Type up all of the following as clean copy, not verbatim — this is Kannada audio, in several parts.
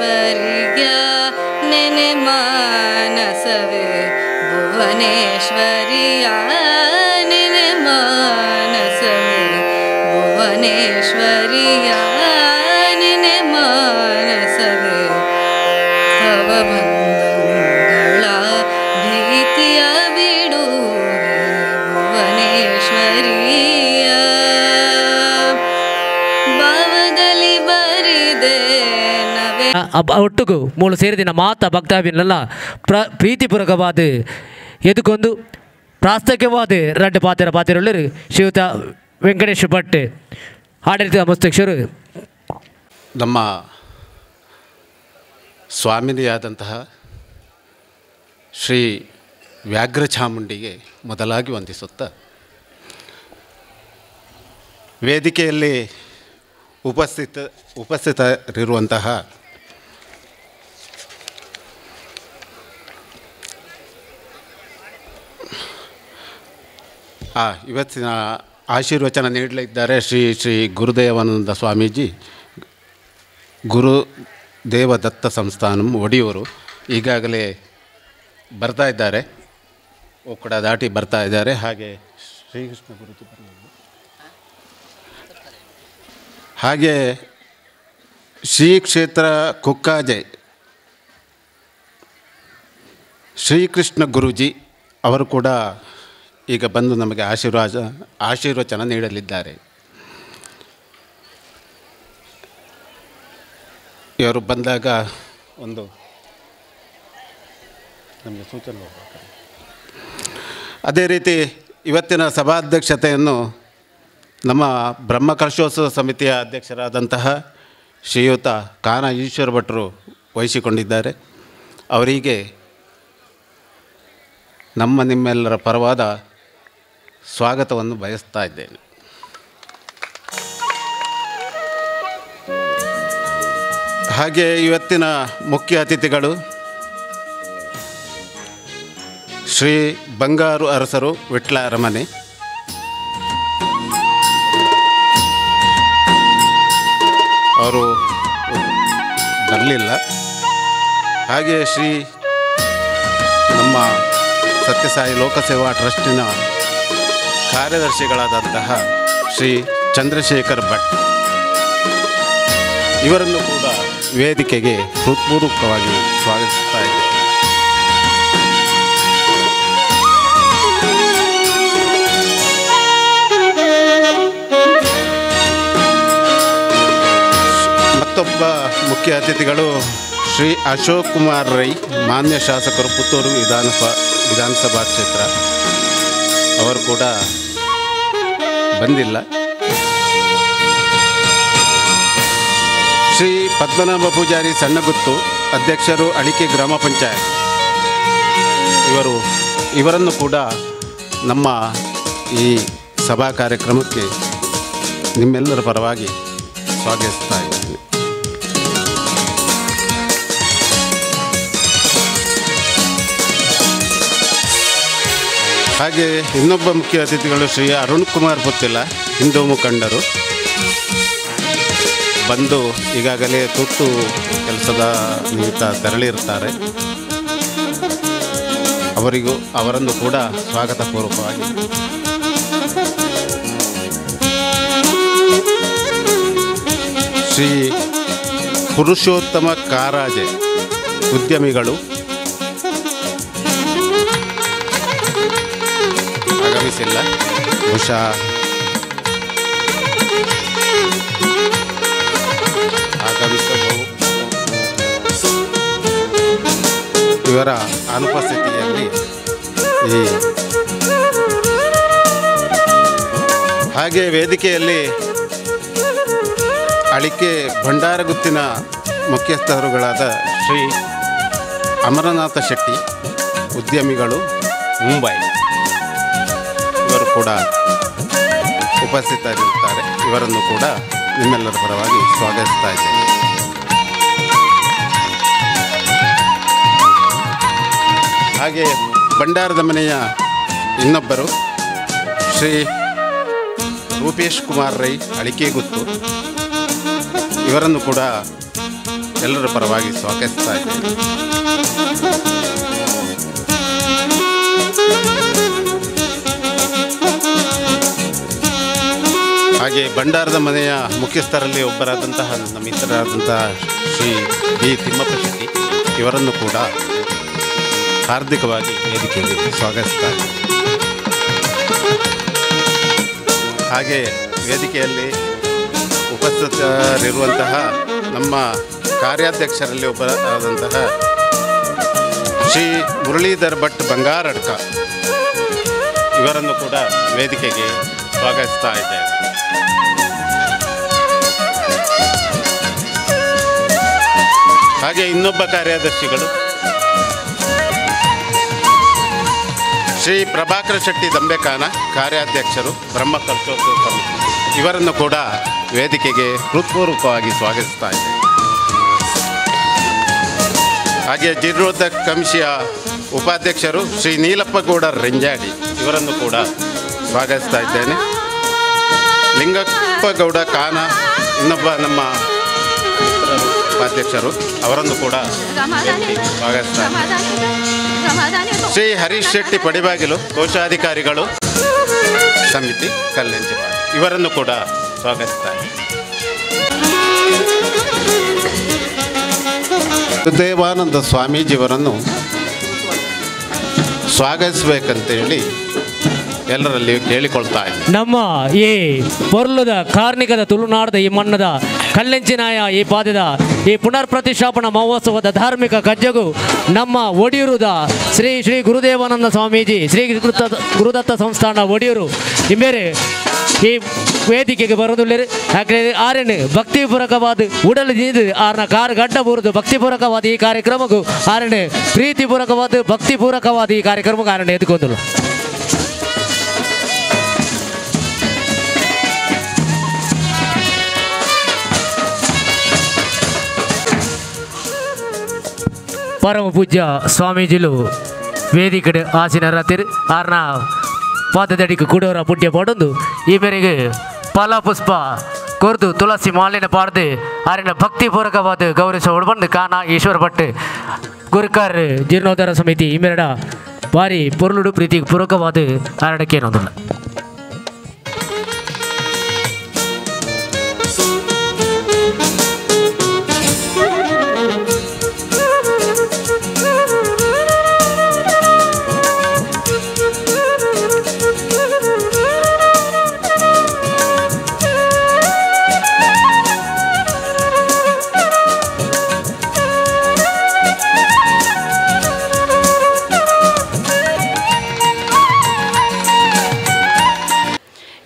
ಭುವನೇಶ್ವರಿಯ ನೆನೆ ಮಾನಸವೇ ಭುವನೇಶ್ವರಿಯ ನೆನೆ ಮಾನಸವೇ ಭುವನೇಶ್ವರಿಯ ನೆನೆ ಮಾನಸವೇ ಭವಬಂಧಗಳ ಭೀತಿಯ ಬಿಡುವೆ ಭುವನೇಶ್ವರಿಯ ಭಾವದಲ್ಲಿ ಬರಿದೆ ನವೆ ಒಟ್ಟಿಗೂ ಮೂಳು ಸೇರಿದಿನ ಮಾತ ಭಕ್ತಾಭಿನೆಲ್ಲ ಪ್ರೀತಿಪೂರ್ವಕವಾದ ಎದುಕೊಂದು ಪ್ರಾಸ್ತವಿಕವಾದ ರಡ್ಡು ಪಾತ್ರರು ಶ್ರೀಯುತ ವೆಂಕಟೇಶ್ ಭಟ್ ಆಡಳಿತ ಮಸ್ತಕ್ಷರು ನಮ್ಮ ಸ್ವಾಮಿನಿಯಾದಂತಹ ಶ್ರೀ ವ್ಯಾಘ್ರಚಾಮುಂಡಿಗೆ ಮೊದಲಾಗಿ ವಂದಿಸುತ್ತಾ ವೇದಿಕೆಯಲ್ಲಿ ಉಪಸ್ಥಿತರಿರುವಂತಹ ಇವತ್ತಿನ ಆಶೀರ್ವಚನ ನೀಡಲಿದ್ದಾರೆ ಶ್ರೀ ಗುರುದೇವಾನಂದ ಸ್ವಾಮೀಜಿ, ಗುರುದೇವದತ್ತ ಸಂಸ್ಥಾನಂ ಒಡಿಯೂರು. ಈಗಾಗಲೇ ಬರ್ತಾ ಇದ್ದಾರೆ, ಒಕ್ಕಡ ದಾಟಿ ಬರ್ತಾ ಇದ್ದಾರೆ. ಹಾಗೆ ಶ್ರೀಕೃಷ್ಣ ಗುರುಜಿ ಹಾಗೆ ಶ್ರೀ ಕ್ಷೇತ್ರ ಕುಕ್ಕಾಜೆ ಶ್ರೀಕೃಷ್ಣ ಗುರೂಜಿ ಅವರು ಕೂಡ ಈಗ ಬಂದು ನಮಗೆ ಆಶೀರ್ವಚನ ನೀಡಲಿದ್ದಾರೆ. ಇವರು ಬಂದಾಗ ಒಂದು ನಮಗೆ ಸೂಚನೆ ಹೋಗಬೇಕು. ಅದೇ ರೀತಿ ಇವತ್ತಿನ ಸಭಾಧ್ಯಕ್ಷತೆಯನ್ನು ನಮ್ಮ ಬ್ರಹ್ಮಕಲಶೋತ್ಸವ ಸಮಿತಿಯ ಅಧ್ಯಕ್ಷರಾದಂತಹ ಶ್ರೀಯುತ ಕಾನ ಈಶ್ವರ ಭಟ್ರು ವಹಿಸಿಕೊಂಡಿದ್ದಾರೆ. ಅವರಿಗೆ ನಿಮ್ಮೆಲ್ಲರ ಪರವಾದ ಸ್ವಾಗತವನ್ನು ಬಯಸ್ತಾ ಇದ್ದೇನೆ. ಹಾಗೆ ಇವತ್ತಿನ ಮುಖ್ಯ ಅತಿಥಿಗಳು ಶ್ರೀ ಬಂಗಾರು ಅರಸರು ವಿಟ್ಲ ಅರಮನೆ, ಅವರು ಬರಲಿಲ್ಲ. ಹಾಗೆ ಶ್ರೀ ನಮ್ಮ ಸತ್ಯಸಾಯಿ ಲೋಕಸೇವಾ ಟ್ರಸ್ಟಿನ ಕಾರ್ಯದರ್ಶಿಗಳಾದಂತಹ ಶ್ರೀ ಚಂದ್ರಶೇಖರ್ ಭಟ್, ಇವರನ್ನು ಕೂಡ ವೇದಿಕೆಗೆ ಹೃತ್ಪೂರ್ವಕವಾಗಿ ಸ್ವಾಗತಿಸ್ತಾ ಇದ್ದೇವೆ. ಮತ್ತೊಬ್ಬ ಮುಖ್ಯ ಅತಿಥಿಗಳು ಶ್ರೀ ಅಶೋಕ್ ಕುಮಾರ್ ರೈ, ಮಾನ್ಯ ಶಾಸಕರು, ಪುತ್ತೂರು ವಿಧಾನಸಭಾ ಕ್ಷೇತ್ರ. ಅವರು ಕೂಡ ಬಂದಿಲ್ಲ. ಶ್ರೀ ಪದ್ಮನಾಭ ಪೂಜಾರಿ ಸಣ್ಣಗುತ್ತು, ಅಧ್ಯಕ್ಷರು ಅಳಿಕೆ ಗ್ರಾಮ ಪಂಚಾಯತ್. ಇವರನ್ನು ಕೂಡ ನಮ್ಮ ಈ ಸಭಾ ಕಾರ್ಯಕ್ರಮಕ್ಕೆ ನಿಮ್ಮೆಲ್ಲರ ಪರವಾಗಿ ಸ್ವಾಗತಿಸ್ತಾ ಇದ್ದೇನೆ. ಹಾಗೆ ಇನ್ನೊಬ್ಬ ಮುಖ್ಯ ಅತಿಥಿಗಳು ಶ್ರೀ ಅರುಣ್ ಕುಮಾರ್ ಪುತ್ತಿಲ, ಹಿಂದೂ ಮುಖಂಡರು, ಬಂದು ಈಗಾಗಲೇ ತುರ್ತು ಕೆಲಸದ ನಿಮಿತ್ತ ತೆರಳಿರ್ತಾರೆ. ಅವರನ್ನು ಕೂಡ ಸ್ವಾಗತಪೂರ್ವಕವಾಗಿ ಶ್ರೀ ಪುರುಷೋತ್ತಮ ಕಾರಾಜೆ, ಉದ್ಯಮಿಗಳು, ಆಗಮಿಸಿಲ್ಲ, ಬಹುಶಃ ಆಗಮಿಸಬಹುದು. ಇವರ ಅನುಪಸ್ಥಿತಿಯಲ್ಲಿ ಹಾಗೆ ವೇದಿಕೆಯಲ್ಲಿ ಅಳಿಕೆ ಭಂಡಾರಗುತ್ತಿನ ಮುಖ್ಯಸ್ಥರುಗಳಾದ ಶ್ರೀ ಅಮರನಾಥ ಶೆಟ್ಟಿ, ಉದ್ಯಮಿಗಳು, ಮುಂಬೈ, ಇವರು ಕೂಡ ಉಪಸ್ಥಿತರಿರುತ್ತಾರೆ. ಇವರನ್ನು ಕೂಡ ನಿಮ್ಮೆಲ್ಲರ ಪರವಾಗಿ ಸ್ವಾಗತಿಸ್ತಾ ಇದ್ದೇನೆ. ಹಾಗೆ ಭಂಡಾರದ ಮನೆಯ ಇನ್ನೊಬ್ಬರು ಶ್ರೀ ರೂಪೇಶ್ ಕುಮಾರ್ ರೈ, ಅಳಿಕೆಗುತ್ತು, ಇವರನ್ನು ಕೂಡ ಎಲ್ಲರ ಪರವಾಗಿ ಸ್ವಾಗತಿಸ್ತಾ ಇದ್ದೇನೆ. ಹಾಗೆ ಭಂಡಾರದ ಮನೆಯ ಮುಖ್ಯಸ್ಥರಲ್ಲಿ ಒಬ್ಬರಾದಂತಹ ನನ್ನ ಮಿತ್ರರಾದಂತಹ ಶ್ರೀ ಬಿ ತಿಮ್ಮಪ್ಪ ಶೆಟ್ಟಿ ಇವರನ್ನು ಕೂಡ ಹಾರ್ದಿಕವಾಗಿ ವೇದಿಕೆಯಲ್ಲಿ ಸ್ವಾಗತಿಸ್ತಾರೆ. ಹಾಗೆ ವೇದಿಕೆಯಲ್ಲಿ ಉಪಸ್ಥಿತರಿರುವಂತಹ ನಮ್ಮ ಕಾರ್ಯಾಧ್ಯಕ್ಷರಲ್ಲಿ ಒಬ್ಬರಾದಂತಹ ಶ್ರೀ ಮುರಳೀಧರ್ ಭಟ್ ಬಂಗಾರಡ್ಕ ಇವರನ್ನು ಕೂಡ ವೇದಿಕೆಗೆ ಸ್ವಾಗತಿಸ್ತಾ ಇದ್ದೇನೆ. ಹಾಗೆ ಇನ್ನೊಬ್ಬ ಕಾರ್ಯದರ್ಶಿಗಳು ಶ್ರೀ ಪ್ರಭಾಕರ ಶೆಟ್ಟಿ ದಂಬೆಕಾನ, ಕಾರ್ಯಾಧ್ಯಕ್ಷರು ಬ್ರಹ್ಮ ಕಲ್ಚೋತ್ಸವ ಸಮಿತಿ, ಇವರನ್ನು ಕೂಡ ವೇದಿಕೆಗೆ ಹೃತ್ಪೂರ್ವಕವಾಗಿ ಸ್ವಾಗತಿಸ್ತಾ ಇದ್ದೇನೆ. ಹಾಗೆ ಜೀರ್ಣೋದ್ಧಾರ ಕಮಿಷಿಯ ಉಪಾಧ್ಯಕ್ಷರು ಶ್ರೀ ನೀಲಪ್ಪಗೌಡ ರೆಂಜಾಡಿ ಇವರನ್ನು ಕೂಡ ಸ್ವಾಗತಿಸ್ತಾ ಇದ್ದೇನೆ. ಲಿಂಗಪ್ಪಗೌಡ ಕಾನ ಇನ್ನೊಬ್ಬ ನಮ್ಮ ಉಪಾಧ್ಯಕ್ಷರು, ಅವರನ್ನು ಕೂಡ ಸ್ವಾಗತಿಸ್ತಾ ಇದ್ದೇನೆ. ಶ್ರೀ ಹರೀಶ್ ಶೆಟ್ಟಿ ಪಡಿಬಾಗಿಲು, ಕೋಶಾಧಿಕಾರಿಗಳು ಸಮಿತಿ ಕಲ್ಲೆಂಚಿಪಾಡಿ, ಇವರನ್ನು ಕೂಡ ಸ್ವಾಗತಿಸ್ತಾರೆ. ಗುರುದೇವಾನಂದ ಸ್ವಾಮೀಜಿಯವರನ್ನು ಸ್ವಾಗತಿಸಬೇಕಂತೇಳಿ ಎಲ್ಲರಲ್ಲಿ ಕೇಳಿಕೊಳ್ತಾ ಇದ್ದಾರೆ. ನಮ್ಮ ಈ ಪೊರ್ಲುದ ಕಾರ್ಣಿಕದ ತುಳುನಾಡದ ಈ ಮಣ್ಣದ ಕಲ್ಲೆಂಚಿನಾಯ ಈ ಪಾದದ ಈ ಪುನರ್ ಪ್ರತಿಷ್ಠಾಪನಾ ಮಹೋತ್ಸವದ ಧಾರ್ಮಿಕ ಕಜ್ಜಗು ನಮ್ಮ ಒಡಿಯೂರುದ ಶ್ರೀ ಶ್ರೀ ಗುರುದೇವಾನಂದ ಸ್ವಾಮೀಜಿ ಶ್ರೀ ಗುರುದತ್ತ ಸಂಸ್ಥಾನ ಒಡಿಯೂರು ಇಮೇರೆ ಈ ವೇದಿಕೆಗೆ ಬರೋದಿಲ್ಲ. ಯಾಕಂದರೆ ಆರನೇ ಭಕ್ತಿಪೂರ್ವಕವಾದ ಉಡಲು ನೀದು ಆರನ ಕಾರು ಗಡ್ಡ ಬರುದು ಭಕ್ತಿಪೂರ್ವಕವಾದ ಈ ಕಾರ್ಯಕ್ರಮಕ್ಕೂ ಆರನೇ ಪ್ರೀತಿಪೂರ್ವಕವಾದ ಭಕ್ತಿಪೂರ್ವಕವಾದ ಈ ಕಾರ್ಯಕ್ರಮಕ್ಕೆ ಆರನೇ ಎದ್ದುಕೊಂಡರು. ಪರಮ ಪೂಜ್ಯ ಸ್ವಾಮೀಜಿಲು ವೇದಿಕೆ ಆಸೀನರಾತಿರು ಆರ್ನ ಪಾದದಡಿಗೆ ಕೂಡೋರ ಪುಣ್ಯ ಪಡೊಂದು ಈ ಮೇರೆಗೆ ಫಲ ಪುಷ್ಪ ಕೊರ್ದು ತುಳಸಿ ಮಾಲಿನ ಪಾಡ್ದು ಆರಿನ ಭಕ್ತಿಪೂರ್ವಕವಾದ ಗೌರವಿಸ ಹೊಡ್ಬಂದು ಕಾನ ಈಶ್ವರ ಭಟ್ ಗುರುಕಾರ್ ಜೀರ್ಣೋದ್ಧಾರ ಸಮಿತಿ ಈ ಮೇರಡ ಭಾರಿ ಪೊರ್ಲುಡು ಪ್ರೀತಿಗೆ ಪೂರ್ವಕವಾದ ಆರಡಕ್ಕೇನೊಂದಿಲ್ಲ.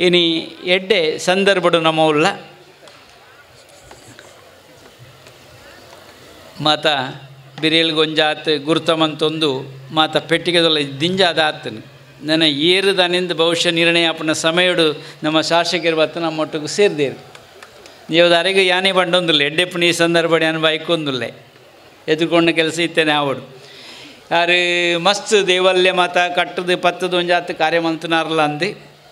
ಇನಿ ಎಡ್ಡೆ ಸಂದರ್ಭಡು ನಮ್ಮವುಲ್ಲ ಮಾತ ಬಿರಿಯಲ್ಗೊಂಜಾತ್ ಗುರ್ತಮಂತೊಂದು ಮಾತ ಪೆಟ್ಟಿಗೆದೊಲ್ಲ ದಿಂಜಾದಾತನು ನನ್ನ ಏರುದಾನಿಂದ ಬಹುಶಃ ನಿರ್ಣಯ ಅಪ್ಪನ ಸಮಯಡು ನಮ್ಮ ಶಾಸಕರು ಬತ್ತ ನಮ್ಮೊಟ್ಟಿಗೆ ಸೇರಿದೇರು ದೇವದಾರಿಗೆ ಯಾನೇ ಬಂಡೊಂದಿಲ್ಲ ಎಡ್ಡೆಪ್ಪನ ಈ ಸಂದರ್ಭ ಯಾನು ಬೈಕೊಂದಿಲ್ಲ ಎದುರ್ಕೊಂಡ ಕೆಲಸ ಇತ್ತೇನೆ ಆವಡು ಯಾರು ಮಸ್ತ್ ದೇವಲ್ಯ ಮಾತ ಕಟ್ಟದು ಪತ್ತದು ಒಂಜಾತ್ ಕಾರ್ಯ ಮಂತನಾರಲ್ಲ ಅಂದು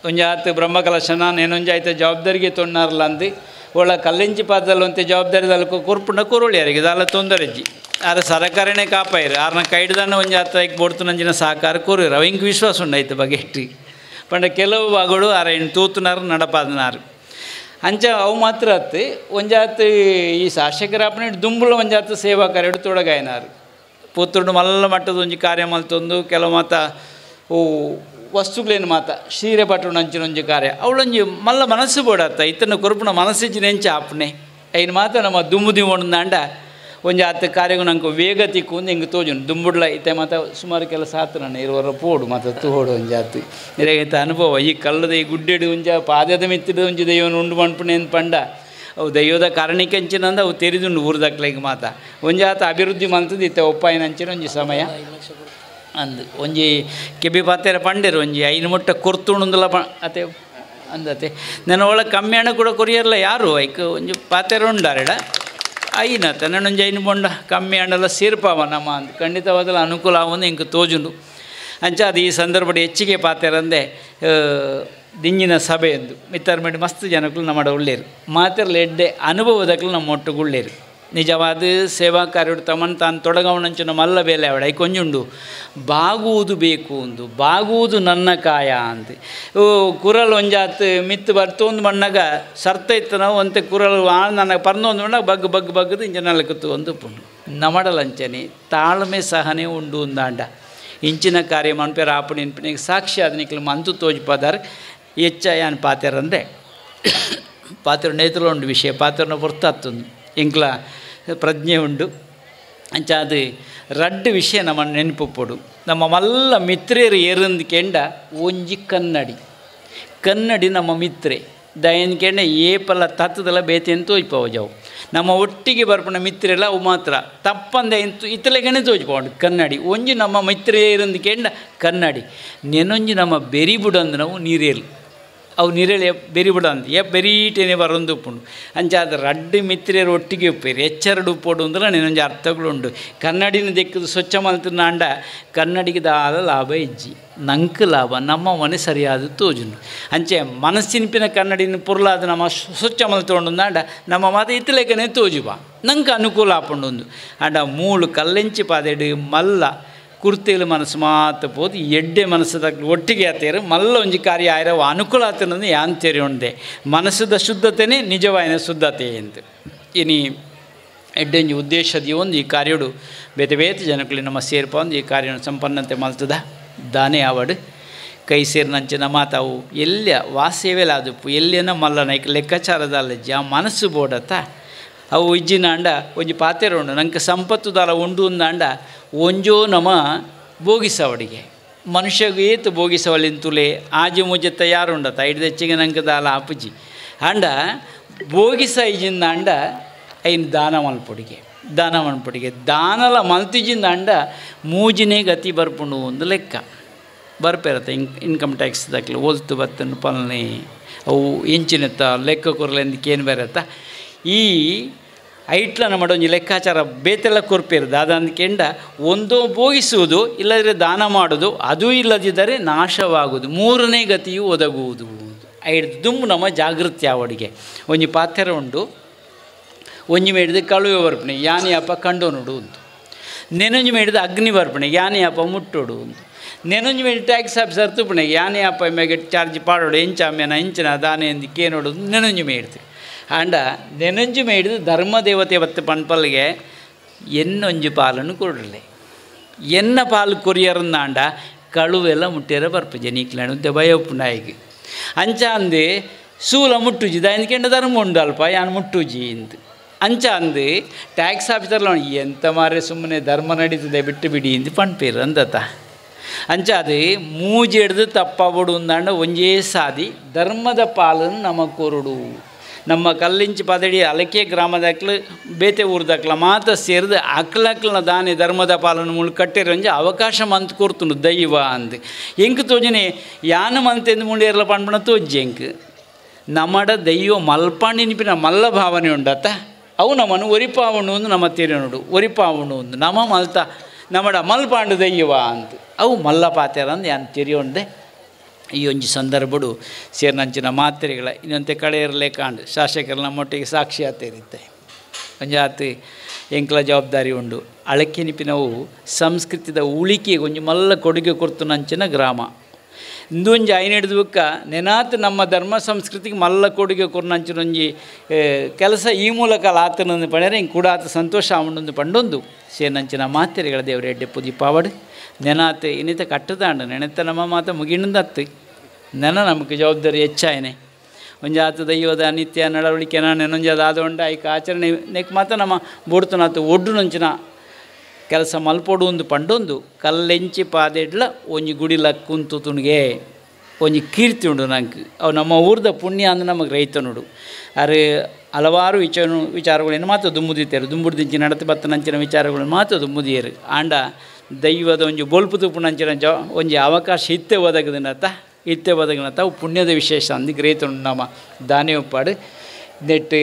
ಒಂಜಾತ್ ಬ್ರಹ್ಮಕಲಶನ ನೇನೊಂಜಾಯ್ತ ಜವಾಬ್ದಾರಿಗೆ ತೊಣ್ಣಾರಲ್ಲ ಅಂದು ಒಳ ಕಲ್ಲೆಂಚಿ ಪಾತ್ರದಲ್ಲಿ ಒಂತೆ ಜವಾಬ್ದಾರಿದಲ್ಲಿ ಕುರ್ಪುಂಡ ಕುರುಳಿಯಾರಿಗೆ ಇದೆಲ್ಲ ತೊಂದರೆಜ್ಜಿ ಆರ ಸರಕಾರನೇ ಕಾಪಾಯಿರು ಆರನ್ನ ಕೈಡ್ದಾನ ಒಂಜಾತ ಈಗ ಬೋಡ್ತು ನಂಜಿನ ಸಹಕಾರ ಕೋರಿರು ಅವ ಹಿಂಗೆ ವಿಶ್ವಾಸ ಉಂಡಾಯ್ತು ಬಗ್ಗೆ ಇಟ್ಟಿ ಪಂಡ ಕೆಲವು ಭಾಗಗಳು ಆರ ಇನ್ನು ತೂತುನಾರು ನಡಪಾದನಾರು ಅಂಚ ಅವು ಮಾತ್ರ ಹತ್ತು ಒಂಜಾತ್ ಈ ಶಾಸಕರಾಪನ ದುಂಬುಳ ಒಂಜಾತ್ ಸೇವಾ ಕಾರ್ಯಡು ತೊಡಗಾಯನಾರು ಪುತ್ರುಡು ಮಲ್ಲ ಮಟ್ಟದ ಒಂಜಿ ಕಾರ್ಯ ಮಲ್ತೊಂದು ಕೆಲವು ಮಾತ ಓ ವಸ್ತುಗಳೇನು ಮಾತ ಸೀರೆ ಪಟ್ಟು ನಂಚಿನ ಒಂಜಿ ಕಾರ್ಯ ಅವಳೊಂಜಿ ಮಲ್ಲ ಮನಸ್ಸು ಬೋಡತ್ತ ಇತನ ಕೊರಪುನ ಮನಸ್ಸಿನ ನೆಂಚ ಆಪನೆ ಐನು ಮಾತ ನಮ್ಮ ದುಂಬು ದಿಂಡ ಒಂಜಿ ಆತ ಕಾರ್ಯಗಳು ನಂಗೆ ವೇಗ ತಿಕ್ಕು ಹಿಂಗೆ ತೋಜುನು ದುಂಬುಡ್ಲ ಇತ್ತೆ ಮಾತ ಸುಮಾರು ಕೆಲಸ ಆತು ನನ್ನ ಇರುವರ ಪೋಡು ಮತ್ತು ತೋಡು ಒಂಜಿ ಆತು ಇರಾಗೈತೆ ಅನುಭವ ಈ ಕಲ್ಲದ ಈ ಗುಡ್ಡೆಡು ಒಂಜ ಪಾದದ ಮಿತ್ತಿದ ಒಂಜಿ ದೈವನ ಉಂಡು ಮಣ್ಪುಣೆ ಅಂತ ಪಂಡ ಅವು ದೈವದ ಕಾರಣಕ್ಕೆ ಅಂಚಿನಂದ ಅವು ತೆರಿದುಂಡು ಊರ್ದಕ್ಲಿಗೆ ಮಾತ ಒಂಜಿ ಆತ ಅಭಿವೃದ್ಧಿ ಮಂತದ್ದು ಇತ್ತೆ ಒಪ್ಪಾಯಿನ ಅಂಚಿನ ಒಂಜಿ ಸಮಯ ಅಂದು ಒಂಜಿ ಕೆಬಿ ಪಾತೆರ ಪಂಡಿರು ಒಂಜಿ ಐನು ಮುಟ್ಟ ಕೊರ್ತುಂಡುಂದಲ ಅತೆ ಅಂದತೆ ನನ್ನ ಒಳಗೆ ಕಮ್ಮಿ ಹಣ ಕೂಡ ಕೊರಿಯರ್ಲ ಯಾರು ಐಕ್ ಒಂಜಿ ಪಾತೆರ ಉಂಡಾರೆಡ ಐನತ್ತ ನನ್ನೊಂಜಿ ಐನು ಬೊಂಡ ಕಮ್ಮಿ ಹಣ್ಣೆಲ್ಲ ಸೇರ್ಪಾವ ನಮ್ಮ ಅಂತ ಖಂಡಿತವಾದಲ್ಲ ಅನುಕೂಲ ಆವೊಂದು ಇಂಕ ತೋಜುಂಡು ಅಂಚ ಅದು ಈ ಸಂದರ್ಭದ ಹೆಚ್ಚಿಗೆ ಪಾತೆರಂದೆ ದಿಂಜಿನ ಸಭೆ ಎಂದು ಮಿತ್ತರ್ ಮೇಡ್ ಮಸ್ತ್ ಜನಕ್ಕಳು ನಮ್ಮ ಒಳ್ಳೇರು ಮಾತೆರ್ಲ ಎಡ್ಡೆ ಅನುಭವದಕ್ಕಲು ನಮ್ಮ ಒಟ್ಟುಗುಳ್ಳೇರು ನಿಜವಾದ ಸೇವಾ ಕಾರ್ಯ ತಮ್ಮನ್ನು ತಾನು ತೊಡಗವನಂಚಿನ ಮಲ್ಲ ಬೇಲೆ ಅವಡ ಈ ಕೊಂಜುಂಡು ಬಾಗುವುದು ಬೇಕು ಒಂದು ಬಾಗುವುದು ನನ್ನ ಕಾಯ ಅಂತ ಕುರಲ್ ಒಂಜಾತ್ ಮಿತ್ತು ಬರ್ತೊಂದು ಮಣ್ಣಾಗ ಸರ್ತ ಇತ್ತು ನಾವು ಅಂತೆ ಕುರಲ್ ನನಗೆ ಪರ್ನೊಂದು ಮಣ್ಣಾಗ ಬಗ್ಗದು ಇಂಜನಲಕತ್ತು ಒಂದು ಪುಂಡು ನಮಡಲಂಚನೆ ತಾಳ್ಮೆ ಸಹನೆ ಉಂಡು ಒಂದಾಂಡ ಇಂಚಿನ ಕಾರ್ಯ ಮನ್ಪೇರ ಆಪಣಿ ಇನ್ಪಿನಿಗೆ ಸಾಕ್ಷಿ ಅದನಿಕ್ಲು ಮಂತು ತೋಜ್ಪದಾರ ಹೆಚ್ಚ ಏನು ಪಾತೆರಂದರೆ ಪಾತ್ರ ನೇತೃ ಉಂಡು ವಿಷಯ ಪಾತ್ರನ ಹೊರ್ತಾತ್ತೊಂದು ಇಂಕ್ಲ ಪ್ರಜ್ಞೆ ಉಂಡು ಅಂಚ ಅದು ರಡ್ಡು ವಿಷಯ ನಮ್ಮ ನೆನಪುಪ್ಪಡು ನಮ್ಮ ಮಲ್ಲ ಮಿತ್ರೇರು ಏರಂದು ಕೆಂಡ ಒಂಜಿ ಕನ್ನಡಿ ನಮ್ಮ ಮಿತ್ರೆ ದಯನ್ ಕೆಂಡ ಏಪಲ ತತ್ತದಲ್ಲ ಬೇತೆ ಅಂತ ತೋಜ್ಪಾವು ಜಾವು ನಮ್ಮ ಒಟ್ಟಿಗೆ ಬರ್ಪಣ ಮಿತ್ರೆಲ್ಲ ಅವು ಮಾತ್ರ ತಪ್ಪಂದೆ ಇಂತು ಇತ್ತಲೆಗನೆ ತೋಜ್ಪಾವು ಕನ್ನಡಿ ಒಂಜಿ ನಮ್ಮ ಮಿತ್ರೆ ಏರಂದು ಕೆಂಡ ಕನ್ನಡಿ ನೆನೊಂಜಿ ನಮ್ಮ ಬೆರಿಬುಡಂದು ನಾವು ನೀರೇಲು ಅವು ನೀರೇಳಿ ಬೆರಿಬಿಡ ಅಂತ ಬೆರೀಟೇನೆ ಬರೊಂದು ಉಪ್ಪುಂಡು ಅಂಚ ಅದು ರಡ್ಡು ಮಿತ್ರಿಯರು ಒಟ್ಟಿಗೆ ಉಪ್ಪೇರು ಎಚ್ಚರಡು ಉಪ್ಪೋಡು ಅಂದ್ರೆ ನೆನೊಂಜಿ ಅರ್ಥಗಳುಂಡು ಕನ್ನಡಿನ ದೆಕ್ಕದು ಸ್ವಚ್ಛ ಮಲ್ತಿನ ಅಂಡ ಕನ್ನಡಿಗೆ ದಾದ ಲಾಭ ಇಜ್ಜಿ ನಂಗೆ ಲಾಭ ನಮ್ಮ ಮನೆ ಸರಿಯಾದ ತೋಜುಂಡು ಅಂಚೆ ಮನಸ್ಸಿನಿಪಿನ ಕನ್ನಡಿನ ಪುರ್ಲಾದ ನಮ್ಮ ಸ್ವಚ್ಛ ಮಲ್ತೊಂಡು ಅಂಡ ನಮ್ಮ ಮಾತು ಇತ್ತಲೇಕನೆ ತೋಜುಬ ನಂಗೆ ಅನುಕೂಲ ಆಪುಂಡು ಒಂದು ಅಂಡ ಮೂಳು ಕಲ್ಲೆಂಚಿ ಪಾದೆಡು ಮಲ್ಲ ಕುರ್ತೆಲು ಮನಸ್ಸು ಮಾತು ಪೋದು ಎಡ್ಡೆ ಮನಸ್ಸದ ಒಟ್ಟಿಗೆ ಆತೇರು ಮಲ್ಲ ಒಂಜಿ ಕಾರ್ಯ ಆಯ್ರವ ಅನುಕೂಲ ಆತನಂದು ಯಾಂತೇರಿ ಉಂಡೆ ಮನಸ್ಸದ ಶುದ್ಧತೆಯೇ ನಿಜವಾಯಿನ ಶುದ್ಧತೆ ಅಂತ ಇನಿ ಎಡ್ಡೆಂಜಿ ಉದ್ದೇಶದ ಒಂದು ಈ ಕಾರ್ಯಡು ಬೇತೆ ಬೇತೆ ಜನಕಲಿ ನಮ್ಮ ಸೇರ್ಪ ಒಂದು ಈ ಕಾರ್ಯ ಸಂಪನ್ನತೆ ಮಲ್ತದ ದಾನೆ ಆವಡು ಕೈ ಸೇರಿನಂಚಿನ ಮಾತಾವು ಎಲ್ಲ ವಾಸೇವೆಲ್ಲ ಆದುಪ್ಪು ಎಲ್ಲೇನ ಮಲ್ಲನ ಲೆಕ್ಕಾಚಾರದ ಅಲ್ಲಜ್ಜಿ ಆ ಮನಸ್ಸು ಬೋಡತ್ತ ಅವು ಇಜ್ಜಿನ ಅಂಡ ಒಂಜಿ ಪಾತೆರ ಉಂಡು ನಂಗೆ ಸಂಪತ್ತು ದಾಲ ಉಂಡು ಅಂದ ಒಂಜೋ ನಮ ಬೋಗಿಸವಡಿಗೆ ಮನುಷ್ಯಗೆ ಏತು ಬೋಗಿಸವಳಿಂತುಲೆ ಆಜು ಮುಜ ತಯಾರುಂಡತ ಹಿಡ್ದೆಚ್ಚಿಗೆ ನಂಗೆ ದಾಲ ಆಪುಜಿ ಅಂಡ ಬೋಗಿಸ ಇಜಿಂದ ಅಂಡ ಐನು ದಾನ ಮಲ್ಪೊಡಿಗೆ ದಾನಲ ಮಲ್ತಿಜಿಂದ ಅಂಡ ಮೂಜಿನೇ ಗತಿ ಬರ್ಪುಂಡು ಒಂದು ಲೆಕ್ಕ ಬರ್ಪಿರತ್ತೆ ಇನ್ಕಮ್ ಟ್ಯಾಕ್ಸ್ ದಾಖಲೆ ಓಲ್ತು ಬತ್ತನ್ನು ಪಲ್ನೆ ಅವು ಇಂಚಿನತ್ತ ಲೆಕ್ಕ ಕೊರಲೆಂದಕ್ಕೇನು ಬರತ್ತ ಈ ಐಟ್ಲನ ಮಾಡೊಂಜಿ ಲೆಕ್ಕಾಚಾರ ಬೇತೆಲ್ಲ ಕೊರ್ಪಿರೋದು ಅದಂದ್ಕೆಂಡ ಒಂದೋ ಭೋಗಿಸುವುದು ಇಲ್ಲದ್ರೆ ದಾನ ಮಾಡೋದು ಅದೂ ಇಲ್ಲದಿದ್ದರೆ ನಾಶವಾಗುವುದು ಮೂರನೇ ಗತಿಯು ಒದಗುವುದು ಐಡ್ದು ದುಂಬು ನಮ್ಮ ಜಾಗೃತಿ ಆವಡಿಗೆ ಒಂಜಿ ಪಾತ್ರೆ ಉಂಡು ಒಂಜಿ ಮೇಡಿದ ಕಳುವೆ ಬರ್ಪಣೆ ಯಾನಿ ಅಪ್ಪ ಕಂಡು ನೋಡು ಉಂಟು ನೆನೊಂಜಿ ಮೇಡಿದ ಅಗ್ನಿ ಬರ್ಪಣೆ ಯಾನಿ ಅಪ್ಪ ಮುಟ್ಟೋಡು ಉಂಟು ನೆನೊಂಜಿ ಮೇಡಿ ಟ್ಯಾಕ್ಸ್ ಆಫೀಸರ್ ತುಪ್ಪಣೆ ಯಾನಿ ಅಪ್ಪ ಮೆಗೆ ಚಾರ್ಜ್ ಪಾಡೋಡು ಎಂಚಾಮ್ಯನ ಇಂಚಿನ ದಾನೆ ಎಂದಿಕ್ಕೆ ನೋಡೋದು ನೆನೊಂಜಿ ಮೇಡ್ತೀವಿ ಆಂಡ ನೆನೊಂಜು ಮೇಡಿದು ಧರ್ಮ ದೇವತೆ ಬತ್ತು ಪಣ್ಪಲ್ಗೆ ಎನ್ನೊಂಜು ಪಾಲನ್ನು ಕೊಡ್ರಲೆ ಎನ್ನ ಪಾಲು ಕೊರಿಯರನ್ನ ಆಂಡ ಕಳುವೆಲ್ಲ ಮುಟ್ಟಿಯರ ಬರ್ಪುಜೆ ನೀಕ್ಲಾಣು ಭಯಪ್ಪು ನಾಯಿಗೆ ಅಂಚ ಅಂದು ಸೂಲ ಮುಟ್ಟುಜಿ ದಾಯನ್ಕೆಂಡ ಧರ್ಮ ಉಂಡು ಅಲ್ಪ ಯಾನು ಮುಟ್ಟುಜಿ ಅಂತ ಅಂಚ ಅಂದು ಟ್ಯಾಕ್ಸ್ ಆಫೀಸರ್ಲ ಎಂತ ಮಾರೆ ಸುಮ್ಮನೆ ಧರ್ಮ ನಡೀತದೆ ಬಿಟ್ಟು ಬಿಡಿ ಅಂತ ಪಣ್ಪೇರು ಅಂದತ ಅಂಚ ಅದು ಮೂಜಿ ಹಿಡ್ದು ತಪ್ಪಬಡು ಅಂದಾಂಡ ಒಂಜೇ ಸಾದಿ ಧರ್ಮದ ಪಾಲನ್ನು ನಮಗೆ ಕೊರಡು ನಮ್ಮ ಕಲ್ಲಿಂಚಿ ಪದಡಿ ಅಲಕೆ ಗ್ರಾಮದಾಕ್ಲು ಬೇತೆ ಊರ್ದಾಕ್ಲ ಮಾತ ಸೇರಿದು ಅಕ್ಲಕ್ಲನ ದಾನೆ ಧರ್ಮದ ಪಾಲನ ಮುಳು ಕಟ್ಟಿರೋಂಜಿ ಅವಕಾಶ ಮಂತ್ ಕೊರ್ತುಂಡು ದೈವ ಅಂದು ಎಂಕ್ ತೋಜನೆ ಯಾನ ಮಂತೆಂದು ಮುಂಡೇರ್ಲ ಪಣ್ಪಣ ತೋಜ್ಜಿ ಎಂಕ್ ನಮ್ಮಡ ದೈವ ಮಲ್ಪಾಂಡಿ ನಿಪಿನ ಮಲ್ಲ ಭಾವನೆ ಉಂಡತ್ತ ಅವು ನಮ್ಮನ್ನು ಒರಿಪಾವಣು ಒಂದು ನಮ್ಮ ತೀರಿ ನೋಡು ಒರಿಪಾವಣು ಒಂದು ನಮ್ಮ ಮಲ್ತ ನಮ್ಮಡ ಮಲ್ಪಾಂಡು ದೈವ ಅಂತ ಅವು ಮಲ್ಲ ಪಾತ್ಯಾರ ಅಂದು ಯಾನು ತಿರಿಯೊಂಡೆ ಈ ಒಂಜಿ ಸಂದರ್ಭಡು ಸೇರ್ನಂಚಿನ ಮಾತ್ರೆಗಳ ಇನ್ನೊಂತೆ ಕಳೆಯರಲೇ ಕಾಂಡು ಶಾಸಕರು ನಮ್ಮೊಟ್ಟಿಗೆ ಸಾಕ್ಷಿ ಆತೇರಿತ್ತೆ ಒಂಜಿ ಆತು ಎಂಕ್ಲ ಜವಾಬ್ದಾರಿ ಉಂಡು ಅಳಕೆನಿಪಿನವು ಸಂಸ್ಕೃತಿದ ಉಳಿಕೆಗೆ ಒಂಜಿ ಮಲ್ಲ ಕೊಡುಗೆ ಕೊರ್ತು ನಂಚಿನ ಗ್ರಾಮ ಇಂದೊಂಜಿ ಐನೆಡ್ದುಕ್ಕ ನೆನಾತ್ ನಮ್ಮ ಧರ್ಮ ಸಂಸ್ಕೃತಿಗೆ ಮಲ್ಲ ಕೊಡುಗೆ ಕೊರ್ನಂಚಿನ ಒಂಜಿ ಕೆಲಸ ಈ ಮೂಲಕ ಆತನೊಂದು ಪಡೆದರೆ ಹಿಂಗೆ ಕೂಡ ಆತ ಸಂತೋಷ ಆವೊಂದು ಪಂಡೊಂದು ಸೇರ್ನಂಚಿನ ಮಾತ್ರೆಗಳ ದೇವರ ಎಡ್ಡೆ ಪುದಿ ಪಾವಡು ನೆನಾತ್ ಇನ್ನಿತ ಕಟ್ಟದಾಂಡ ನೆನೆತ ನಮ್ಮ ಮಾತ ಮುಗಿಣದತ್ತು ನೆನ ನಮಗೆ ಜವಾಬ್ದಾರಿ ಹೆಚ್ಚಾಯನೆ ಒಂಜಿ ಆತ ದೈವದ ನಿತ್ಯ ನಡವಳಿಕೆ ನೆನೊಂಜಿ ಅದಾದೊಂಡ ಐಕ ಆಚರಣೆ ನೆಕ್ ಮಾತ ನಮ್ಮ ಬೋಡ್ತನಾತು ಒಡ್ಡು ನಂಚಿನ ಕೆಲಸ ಮಲ್ಪೊಡು ಒಂದು ಪಂಡೊಂದು ಕಲ್ಲೆಂಚಿ ಪಾದೆಡ್ಲ ಒಂಜಿ ಗುಡಿಲ ಕುಂತು ತುಣಿಗೆ ಒಂಜಿ ಕೀರ್ತಿ ಉಂಡು ನಂಗೆ ಅವು ನಮ್ಮ ಊರ್ದ ಪುಣ್ಯ ಅಂದ್ರೆ ನಮಗೆ ರೈತ ನೋಡು ಅರೆ ಹಲವಾರು ವಿಚಾರಗಳೇನು ಮಾತು ದುಮ್ಮುದಿತ್ತೇರು ದುಂಬುಡ್ದಿಂಚಿ ನಡತೆ ಬತ್ತನಂಚಿನ ವಿಚಾರಗಳನ್ನು ಮಾತು ದುಮ್ಮುದಿಯರು ಆಂಡ ದೈವದ ಒಂಜಿ ಬೋಲ್ಪು ತುಪ್ಪುನಂಚಿನ ಒಂಜಿ ಅವಕಾಶ ಇತ್ತೆ ಒದಗಿನತ್ತ ಅವು ಪುಣ್ಯದ ವಿಶೇಷ ಅಂದಿಗೆ ರೈತ ಉಂಡು ನಮ್ಮ ದಾನೆ ಉಪ್ಪಾಡು ನೆಟ್ಟು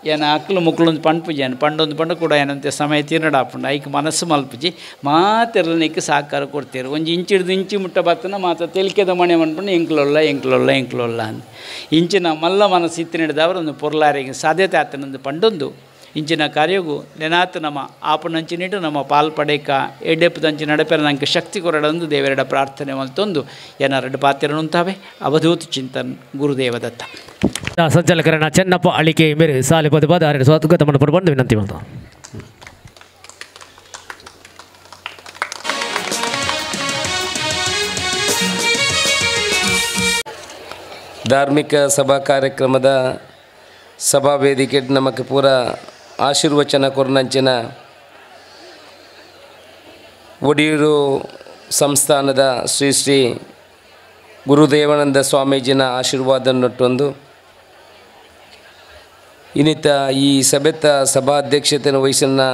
ಏನು ಅಕ್ಲು ಮುಕ್ಳು ಪಂಡ್ಪುಜಿ ಏನು ಪಂಡೊಂದು ಪಂಡ ಕೂಡ ಏನಂತೆ ಸಮಯ ತೀರ್ನಡಾಪುಂಡು ಐಕ್ ಮನಸ್ಸು ಮಲ್ಪುಜಿ ಮಾತೆರ್ಲನಿಕ್ಕೆ ಸಹಕಾರ ಕೊಡ್ತೀರು ಒಂಜಿ ಇಂಚಿಡ್ದು ಇಂಚಿ ಮುಟ್ಟ ಬತ್ತನ ಮಾತ ತೆಲಿಕೆದ ಮನೆ ಮನ್ಪುಂಡು ಎಂಕ್ಲೊಲ್ಲ ಅಂತ ಇಂಚಿನ ಮಲ್ಲ ಮನಸ್ಸು ಇತ್ತಿನಿಡ್ದವರು ಒಂದು ಪೊರ್ಲಾರಿಗೆ ಸಾಧ್ಯತೆ ಆತನೊಂದು ಪಂಡೊಂದು ಇಂಚಿನ ಕಾರ್ಯಗೂ ನೆನಾತ್ ನಮ್ಮ ಆಪುನಂಚಿನಿಟ್ಟು ನಮ್ಮ ಪಾಲ್ಪಡೇಕ ಎಡ್ಡೆಪ್ಪದಂಚಿ ನಡಪೆರ ನಂಗೆ ಶಕ್ತಿ ಕೊರಡಂದು ದೇವರೆಡ ಪ್ರಾರ್ಥನೆ ಮಲ್ತೊಂದು ಏನಾರೆಡು ಪಾತ್ರನುಂತಾವೆ ಅವಧೂತ್ ಚಿಂತನ್ ಗುರುದೇವದತ್ತ ಸಂಚಾಲಕರನ್ನ ಚೆನ್ನಪ್ಪ ಅಳಿಕೆ ಮೇರೆ ಸಾಲಿ ಪದ ಪದ ಎರಡು ಸ್ವಾಗತವನ್ನು ಪಡ್ಕೊಂಡು ವಿನಂತಿ ಮಾಡ್ತಾ ಧಾರ್ಮಿಕ ಸಭಾ ಕಾರ್ಯಕ್ರಮದ ಸಭಾ ವೇದಿಕೆ ನಮಗೆ ಪೂರ ಆಶೀರ್ವಚನ ಕೊರ್ನಂಚಿನ ಒಡಿಯೂರು ಸಂಸ್ಥಾನದ ಶ್ರೀ ಶ್ರೀ ಗುರುದೇವಾನಂದ ಸ್ವಾಮೀಜಿನ ಆಶೀರ್ವಾದನೊಟ್ಟೊಂದು ಇನ್ನಿತ ಈ ಸಭೆತ ಸಭಾಧ್ಯಕ್ಷತೆಯನ್ನು ವಹಿಸಿನ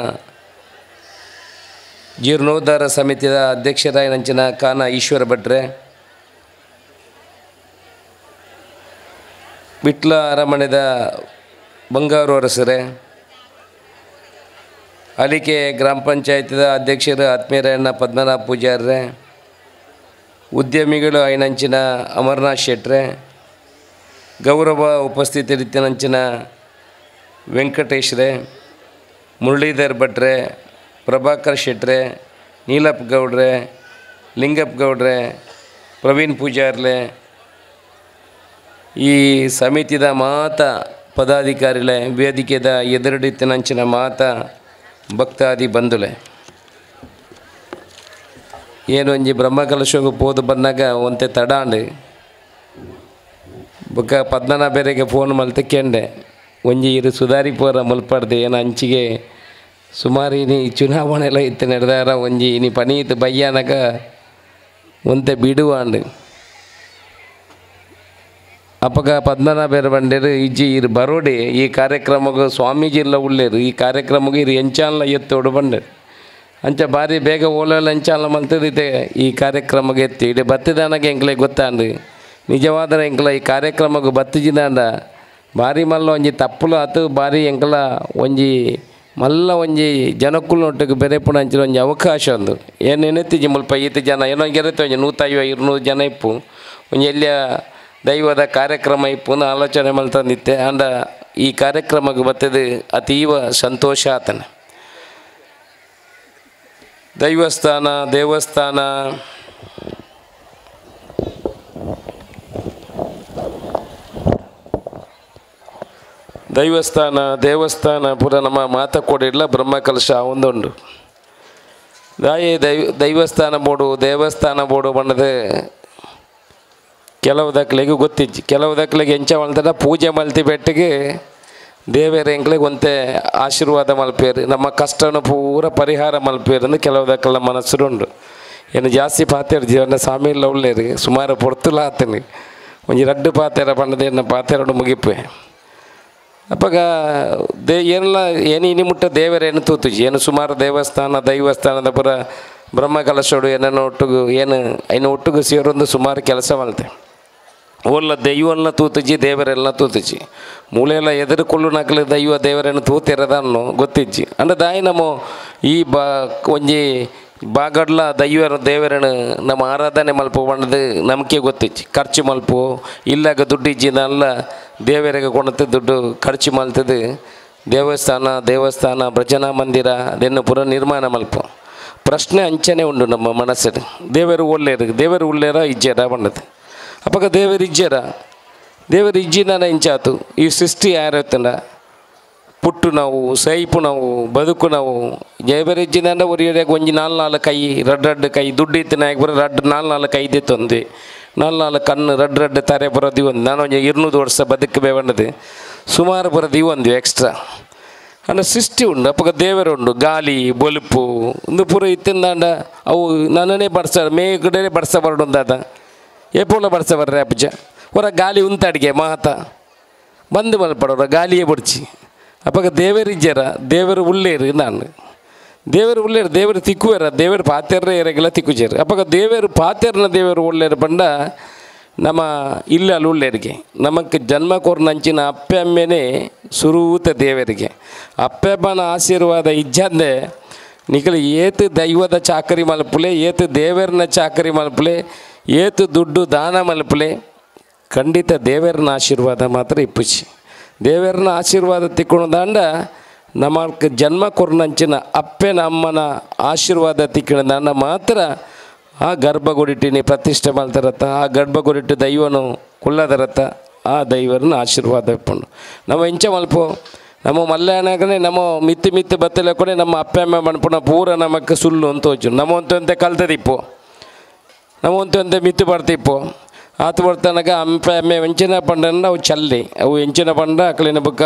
ಜೀರ್ಣೋದ್ಧಾರ ಸಮಿತಿಯ ಅಧ್ಯಕ್ಷರಾಯನಂಚಿನ ಕಾನ ಈಶ್ವರ ಭಟ್ರೆ, ಬಿಟ್ಲ ಅರಮನೆದ ಬಂಗಾರು ಅರಸರೇ, ಅಲಿಕೆ ಗ್ರಾಮ ಪಂಚಾಯತಿದ ಅಧ್ಯಕ್ಷರು ಆತ್ಮೀಯರಣ್ಣ ಪದ್ಮನಾಭ ಪೂಜಾರ್ರೆ, ಉದ್ಯಮಿಗಳು ಐನಂಚಿನ ಅಮರನಾಥ್ ಶೆಟ್ರೆ, ಗೌರವ ಉಪಸ್ಥಿತರಿತ್ತಿನಂಚಿನ ವೆಂಕಟೇಶ್ರೆ, ಮುರಳೀಧರ್ ಭಟ್ರೆ, ಪ್ರಭಾಕರ್ ಶೆಟ್ರೆ, ನೀಲಪ್ಪ ಗೌಡ್ರೆ, ಲಿಂಗಪ್ಪ ಗೌಡ್ರೆ, ಪ್ರವೀಣ್ ಪೂಜಾರ್ಲೆ, ಈ ಸಮಿತಿದ ಮಾತ ಪದಾಧಿಕಾರಿಲೆ, ವೇದಿಕೆದ ಎದುರುಡಿತ್ತಿನಂಚಿನ ಮಾತ ಭಕ್ತಾದಿ ಬಂಧುಲೆ, ಏನು ಒಂಜಿ ಬ್ರಹ್ಮಕಲಶೋಗ ಪೋದು ಬಂದಾಗ ಒಂತೆ ತಡಾಂಡು ಬೊಕ್ಕ ಪದ್ಮನ ಬೇರೆಗೆ ಫೋನ್ ಮಲ್ತಕ್ಕೆಂಡೆ ಒಂಜಿ ಇರು ಸುಧಾರಿ ಪೋರ ಮಲ್ಪಡ್ದೆ ಏನು ಅಂಚಿಗೆ ಸುಮಾರು ಇನಿ ಚುನಾವಣೆ ಎಲ್ಲ ಇತ್ತು ನಡೆದಾರ ಒಂಜಿ ಇನಿ ಪನಿ ಇತ್ತು ಬಯ್ಯಾನಗ ಒಂತೆ ಬಿಡುವಾಂಡು ಅಪ್ಪಗ ಪದ್ಮನ ಬೇರೆ ಬಂಡೇರು ಇಜ್ಜಿ ಇರು ಬರೋಡೆ ಈ ಕಾರ್ಯಕ್ರಮಕ್ಕೆ ಸ್ವಾಮೀಜಿ ಎಲ್ಲ ಉಳ್ಳೇರು ಈ ಕಾರ್ಯಕ್ರಮಕ್ಕೆ ಇರು ಎಂಚಾಲ ಎತ್ತೋಡು ಬಂಡೇರು ಅಂಚ ಭಾರಿ ಬೇಗ ಓಲಲ್ಲ ಎಂಚಾಲ ಮಲ್ತದಿತ್ತೆ ಈ ಕಾರ್ಯಕ್ರಮಕ್ಕೆ ಎತ್ತಿ ಇಡೀ ಬತ್ತಿದಾನಾಗ ಎಂಕ್ಲೆ ಗೊತ್ತಾಂಡು ನಿಜವಾದ ಎಂಕ್ಲ ಈ ಕಾರ್ಯಕ್ರಮಕ್ಕೆ ಬತ್ತಿಜಿದಾಂಡ ಭಾರಿ ಮಲ್ಲ ಒಂಜಿ ತಪ್ಪುಲು ಆತು ಭಾರಿ ಎಂಕಲ ಒಂಜಿ ಮಲ್ಲ ಒಂಜಿ ಜನಕ್ಕುಲೊಟ್ಟಿಗೆ ಬೆರೆಪುಣ ಅಂಚಿನ ಒಂಜಿ ಅವಕಾಶ ಒಂದು ಏನೇನೆತ್ತಿಜಿ ಮುಲ್ಪ ಈತ ಜನ ಏನೋ ಗೆರತ್ತೆ ಒಂಜಿ 150-200 ಜನ ಇಪ್ಪು ಒಂಜಿ ಎಲ್ಲಿಯ ದೈವದ ಕಾರ್ಯಕ್ರಮ ಇಪ್ಪುನ ಆಲೋಚನೆ ಮಲ್ತಂದಿತ್ತೆ ಅಂಡ ಈ ಕಾರ್ಯಕ್ರಮಕ್ಕೆ ಬತ್ತದು ಅತೀವ ಸಂತೋಷ ಆತನ ದೇವಸ್ಥಾನ ದೇವಸ್ಥಾನ ಪೂರ ನಮ್ಮ ಮಾತಕ್ಕೋಡಿಲ್ಲ ಬ್ರಹ್ಮಕಲಶ ಒಂದುಂಡು ದಾಯೆ ದೇವಸ್ಥಾನ ಬೋಡು ಬಣ್ಣದ ಕೆಲವು ದಕ್ಕಲಿಗೆ ಗೊತ್ತಿಜ್ಜಿ ಕೆಲವು ದಕ್ಕಲಿಗೆ ಎಂಚ ಮಲ್ತಾರ ಪೂಜೆ ಮಲ್ತಿ ಬೆಟ್ಟಿಗೆ ದೇವರ ಎಂಕ್ಲಿಗೆ ಒಂತೆ ಆಶೀರ್ವಾದ ಮಲ್ಪೇರು ನಮ್ಮ ಕಷ್ಟನ ಪೂರ ಪರಿಹಾರ ಮಲ್ಪೇರು ಅಂದ್ರೆ ಕೆಲವು ದಕ್ಕಲ ಮನಸ್ಸುಂಡು ಏನು ಜಾಸ್ತಿ ಪಾತೇರು ಜೀವನ ಸ್ವಾಮಿಲ್ಲ ಉಳ್ಳೇರು ಸುಮಾರು ಪೊರ್ತುಲ ಆತನಿ ಒಂಜಿ ರಡ್ಡು ಪಾತೇರ ಬಣ್ಣದ ಏನು ಪಾತೇರಡು ಮುಗಿಪೆ ಅಪ್ಪಗ ಏನೆಲ್ಲ ಏನು ಇನಿ ಮುಟ್ಟ ದೇವರೇನು ತೂತುಜಿ ಏನು ಸುಮಾರು ದೈವಸ್ಥಾನದ ಪುರ ಬ್ರಹ್ಮಕಲಶೋಡು ಏನನ್ನು ಒಟ್ಟಿಗೂ ಏನು ಐನು ಒಟ್ಟಿಗೂ ಸೇರೊಂದು ಸುಮಾರು ಕೆಲಸ ಮಲ್ತೆ ಓಲ್ಲ ದೈವಲ್ಲ ತೂತುಜಿ ದೇವರೆಲ್ಲ ತೂತುಜಿ ಮೂಲೆಲ್ಲ ಎದುರುಕೊಳ್ಳು ನಕಲು ದೈವ ದೇವರನ್ನು ತೂತಿರದನ್ನು ಗೊತ್ತಿಜ್ಜಿ ಅಂದ್ರೆ ದಾಯಿ ನಮ್ಮ ಈ ಒಂಜಿ ಬಾಗಡ್ಲ ದೇವರನ್ನು ನಮ್ಮ ಆರಾಧನೆ ಮಲ್ಪ ಬಣ್ಣದು ನಮಗೆ ಗೊತ್ತಿಜ್ಜಿ ಖರ್ಚು ಮಲ್ಪು ಇಲ್ಲಾಗ ದುಡ್ಡು ಇಜ್ಜಿನಲ್ಲ ದೇವರಿಗೆ ಕೊಣತೆ ದುಡ್ಡು ಖರ್ಚು ಮಲ್ತದು ದೇವಸ್ಥಾನ ಭಜನಾ ಮಂದಿರ ಅದನ್ನು ಪುರ ನಿರ್ಮಾಣ ಮಲ್ಪ ಪ್ರಶ್ನೆ ಅಂಚನೆ ಉಂಡು ನಮ್ಮ ಮನಸ್ಸಲ್ಲಿ ದೇವರು ಒಳ್ಳೆಯರ ಇಜ್ಜರ ಬಣ್ಣದು ಅಪ್ಪಗ ದೇವರು ಇಜ್ಜಿನ ಇಂಚಾತು ಈ ಸೃಷ್ಟಿ ಯಾರತ್ತಂಡ ಪುಟ್ಟು ನಾವು ಸೈಪು ನಾವು ಬದುಕು ನಾವು ದೇವರಿಜ್ಜಿನ ಒರಿಯರಿಗೆ ಒಂಜಿ 4 ಕೈ ರಡ್ಡು ಕೈ ದುಡ್ಡು ಇತ್ತಿನ ಬರ ರಡ್ಡು 4 ಕೈ ಇದ್ದಿತ್ತೊಂದು 4 ಕಣ್ಣು ರಡ್ಡು ತಾರೆ ಬರೋದು ಒಂದು ನಾನು ಒಂಜಿ 200 ವರ್ಷ ಬದುಕಬೇ ಬಣ್ಣದು ಸುಮಾರು ಬರೋದು ಒಂದು ಎಕ್ಸ್ಟ್ರಾ ಅಂದ್ರೆ ಸೃಷ್ಟಿ ಉಂಡು ಅಪ್ಪಗ ದೇವರು ಉಂಡು ಗಾಳಿ ಬೊಲುಪು ಒಂದು ಪೂರ ಇತ್ತಿಂದಾಂಡ ಅವು ನನ್ನನೇ ಮೇಗಡೆ ಬಡ್ಸ ಬರೋದಾದ ಏಪೋಲ ಬಡ್ಸ ಬರ್ರೆ ಅಪ್ಪಜ ಹೊರ ಗಾಳಿ ಉಂತಾಡಿಗೆ ಮಾತ ಬಂದು ಮಲ್ಪಡೋರ ಗಾಳಿಯೇ ಬಡ್ಚಿ ಅಪ್ಪಗ ದೇವರು ಉಳ್ಳೇರು ನಾನು ದೇವರು ತಿಕ್ಕುವೇರ ದೇವರು ಪಾತೆರ್ರೆ ಎರಗೆಲ್ಲ ತಿಕ್ಕುಜೇರು ಅಪ್ಪಗ ದೇವರು ಒಳ್ಳೆಯರು ಬಂಡ ನಮ್ಮ ಇಲ್ಲಲ್ಲಿ ಉಳ್ಳೇರಿಗೆ ನಮಗೆ ಜನ್ಮ ಕೊರ್ನಂಚಿನ ಅಪ್ಪೆ ಅಮ್ಮೆನೇ ಸುರೂತ ದೇವರಿಗೆ ಅಪ್ಪೆಬ್ಬನ ಆಶೀರ್ವಾದ ಇಜ್ಜಂದೆ ನಿಖಲು ಏತು ದೈವದ ಚಾಕರಿ ಮಲ್ಪುಲೆ ಏತು ದೇವರನ್ನ ಚಾಕರಿ ಮಲ್ಪುಲೆ ಏತು ದುಡ್ಡು ದಾನ ಮಲ್ಪುಲೆ ಖಂಡಿತ ದೇವರನ್ನ ಆಶೀರ್ವಾದ ಮಾತ್ರ ಇಪ್ಪುಚಿ ದೇವರನ್ನ ಆಶೀರ್ವಾದ ತಿಕ್ಕೊಂಡು ದಾಂಡ ನಮ್ಮಕ್ಕೆ ಜನ್ಮ ಕೊರ್ನಂಚಿನ ಅಪ್ಪನ ಅಮ್ಮನ ಆಶೀರ್ವಾದ ತಿಕ್ಕಿಣ ಮಾತ್ರ ಆ ಗರ್ಭಗುಡಿಟ್ಟಿನಿ ಪ್ರತಿಷ್ಠೆ ಮಾಡ್ತಾರತ್ತ ಆ ಗರ್ಭಗುಡಿಟ್ಟು ದೈವನು ಕುಳ್ಳದರತ್ತ ಆ ದೈವರನ್ನ ಆಶೀರ್ವಾದ ಇಪ್ಪುಂಡು ನಮ್ಮ ಇಂಚ ಮಲ್ಪು ನಮ್ಮ ಮಲ್ಯಾಣಗನೆ ನಮ್ಮ ಮಿತ್ತು ಬತ್ತಲೆ ಕೊನೆ ನಮ್ಮ ಅಪ್ಪ ಅಮ್ಮ ಮಣ್ಪುಣ ಪೂರ ನಮಕ್ಕೆ ಸುಳ್ಳು ಅಂತ ಹೋಚು ನಮ್ಮ ಒಂತೆ ಕಲ್ತದಿಪ್ಪು ನಮ್ಮ ಒಂತೆ ಮಿತ್ತು ಬರ್ತಿಪ್ಪು ಆತು ಬರ್ತನಗ ಅಪ್ಪ ಅಮ್ಮ ಎಂಚಿನ ಪಂಡನ್ನ ಅವು ಚಲ್ಲಿ ಅವು ಎಂಚಿನ ಪಂಡ ಅಕ್ಕಲಿನ ಬುಕ್ಕ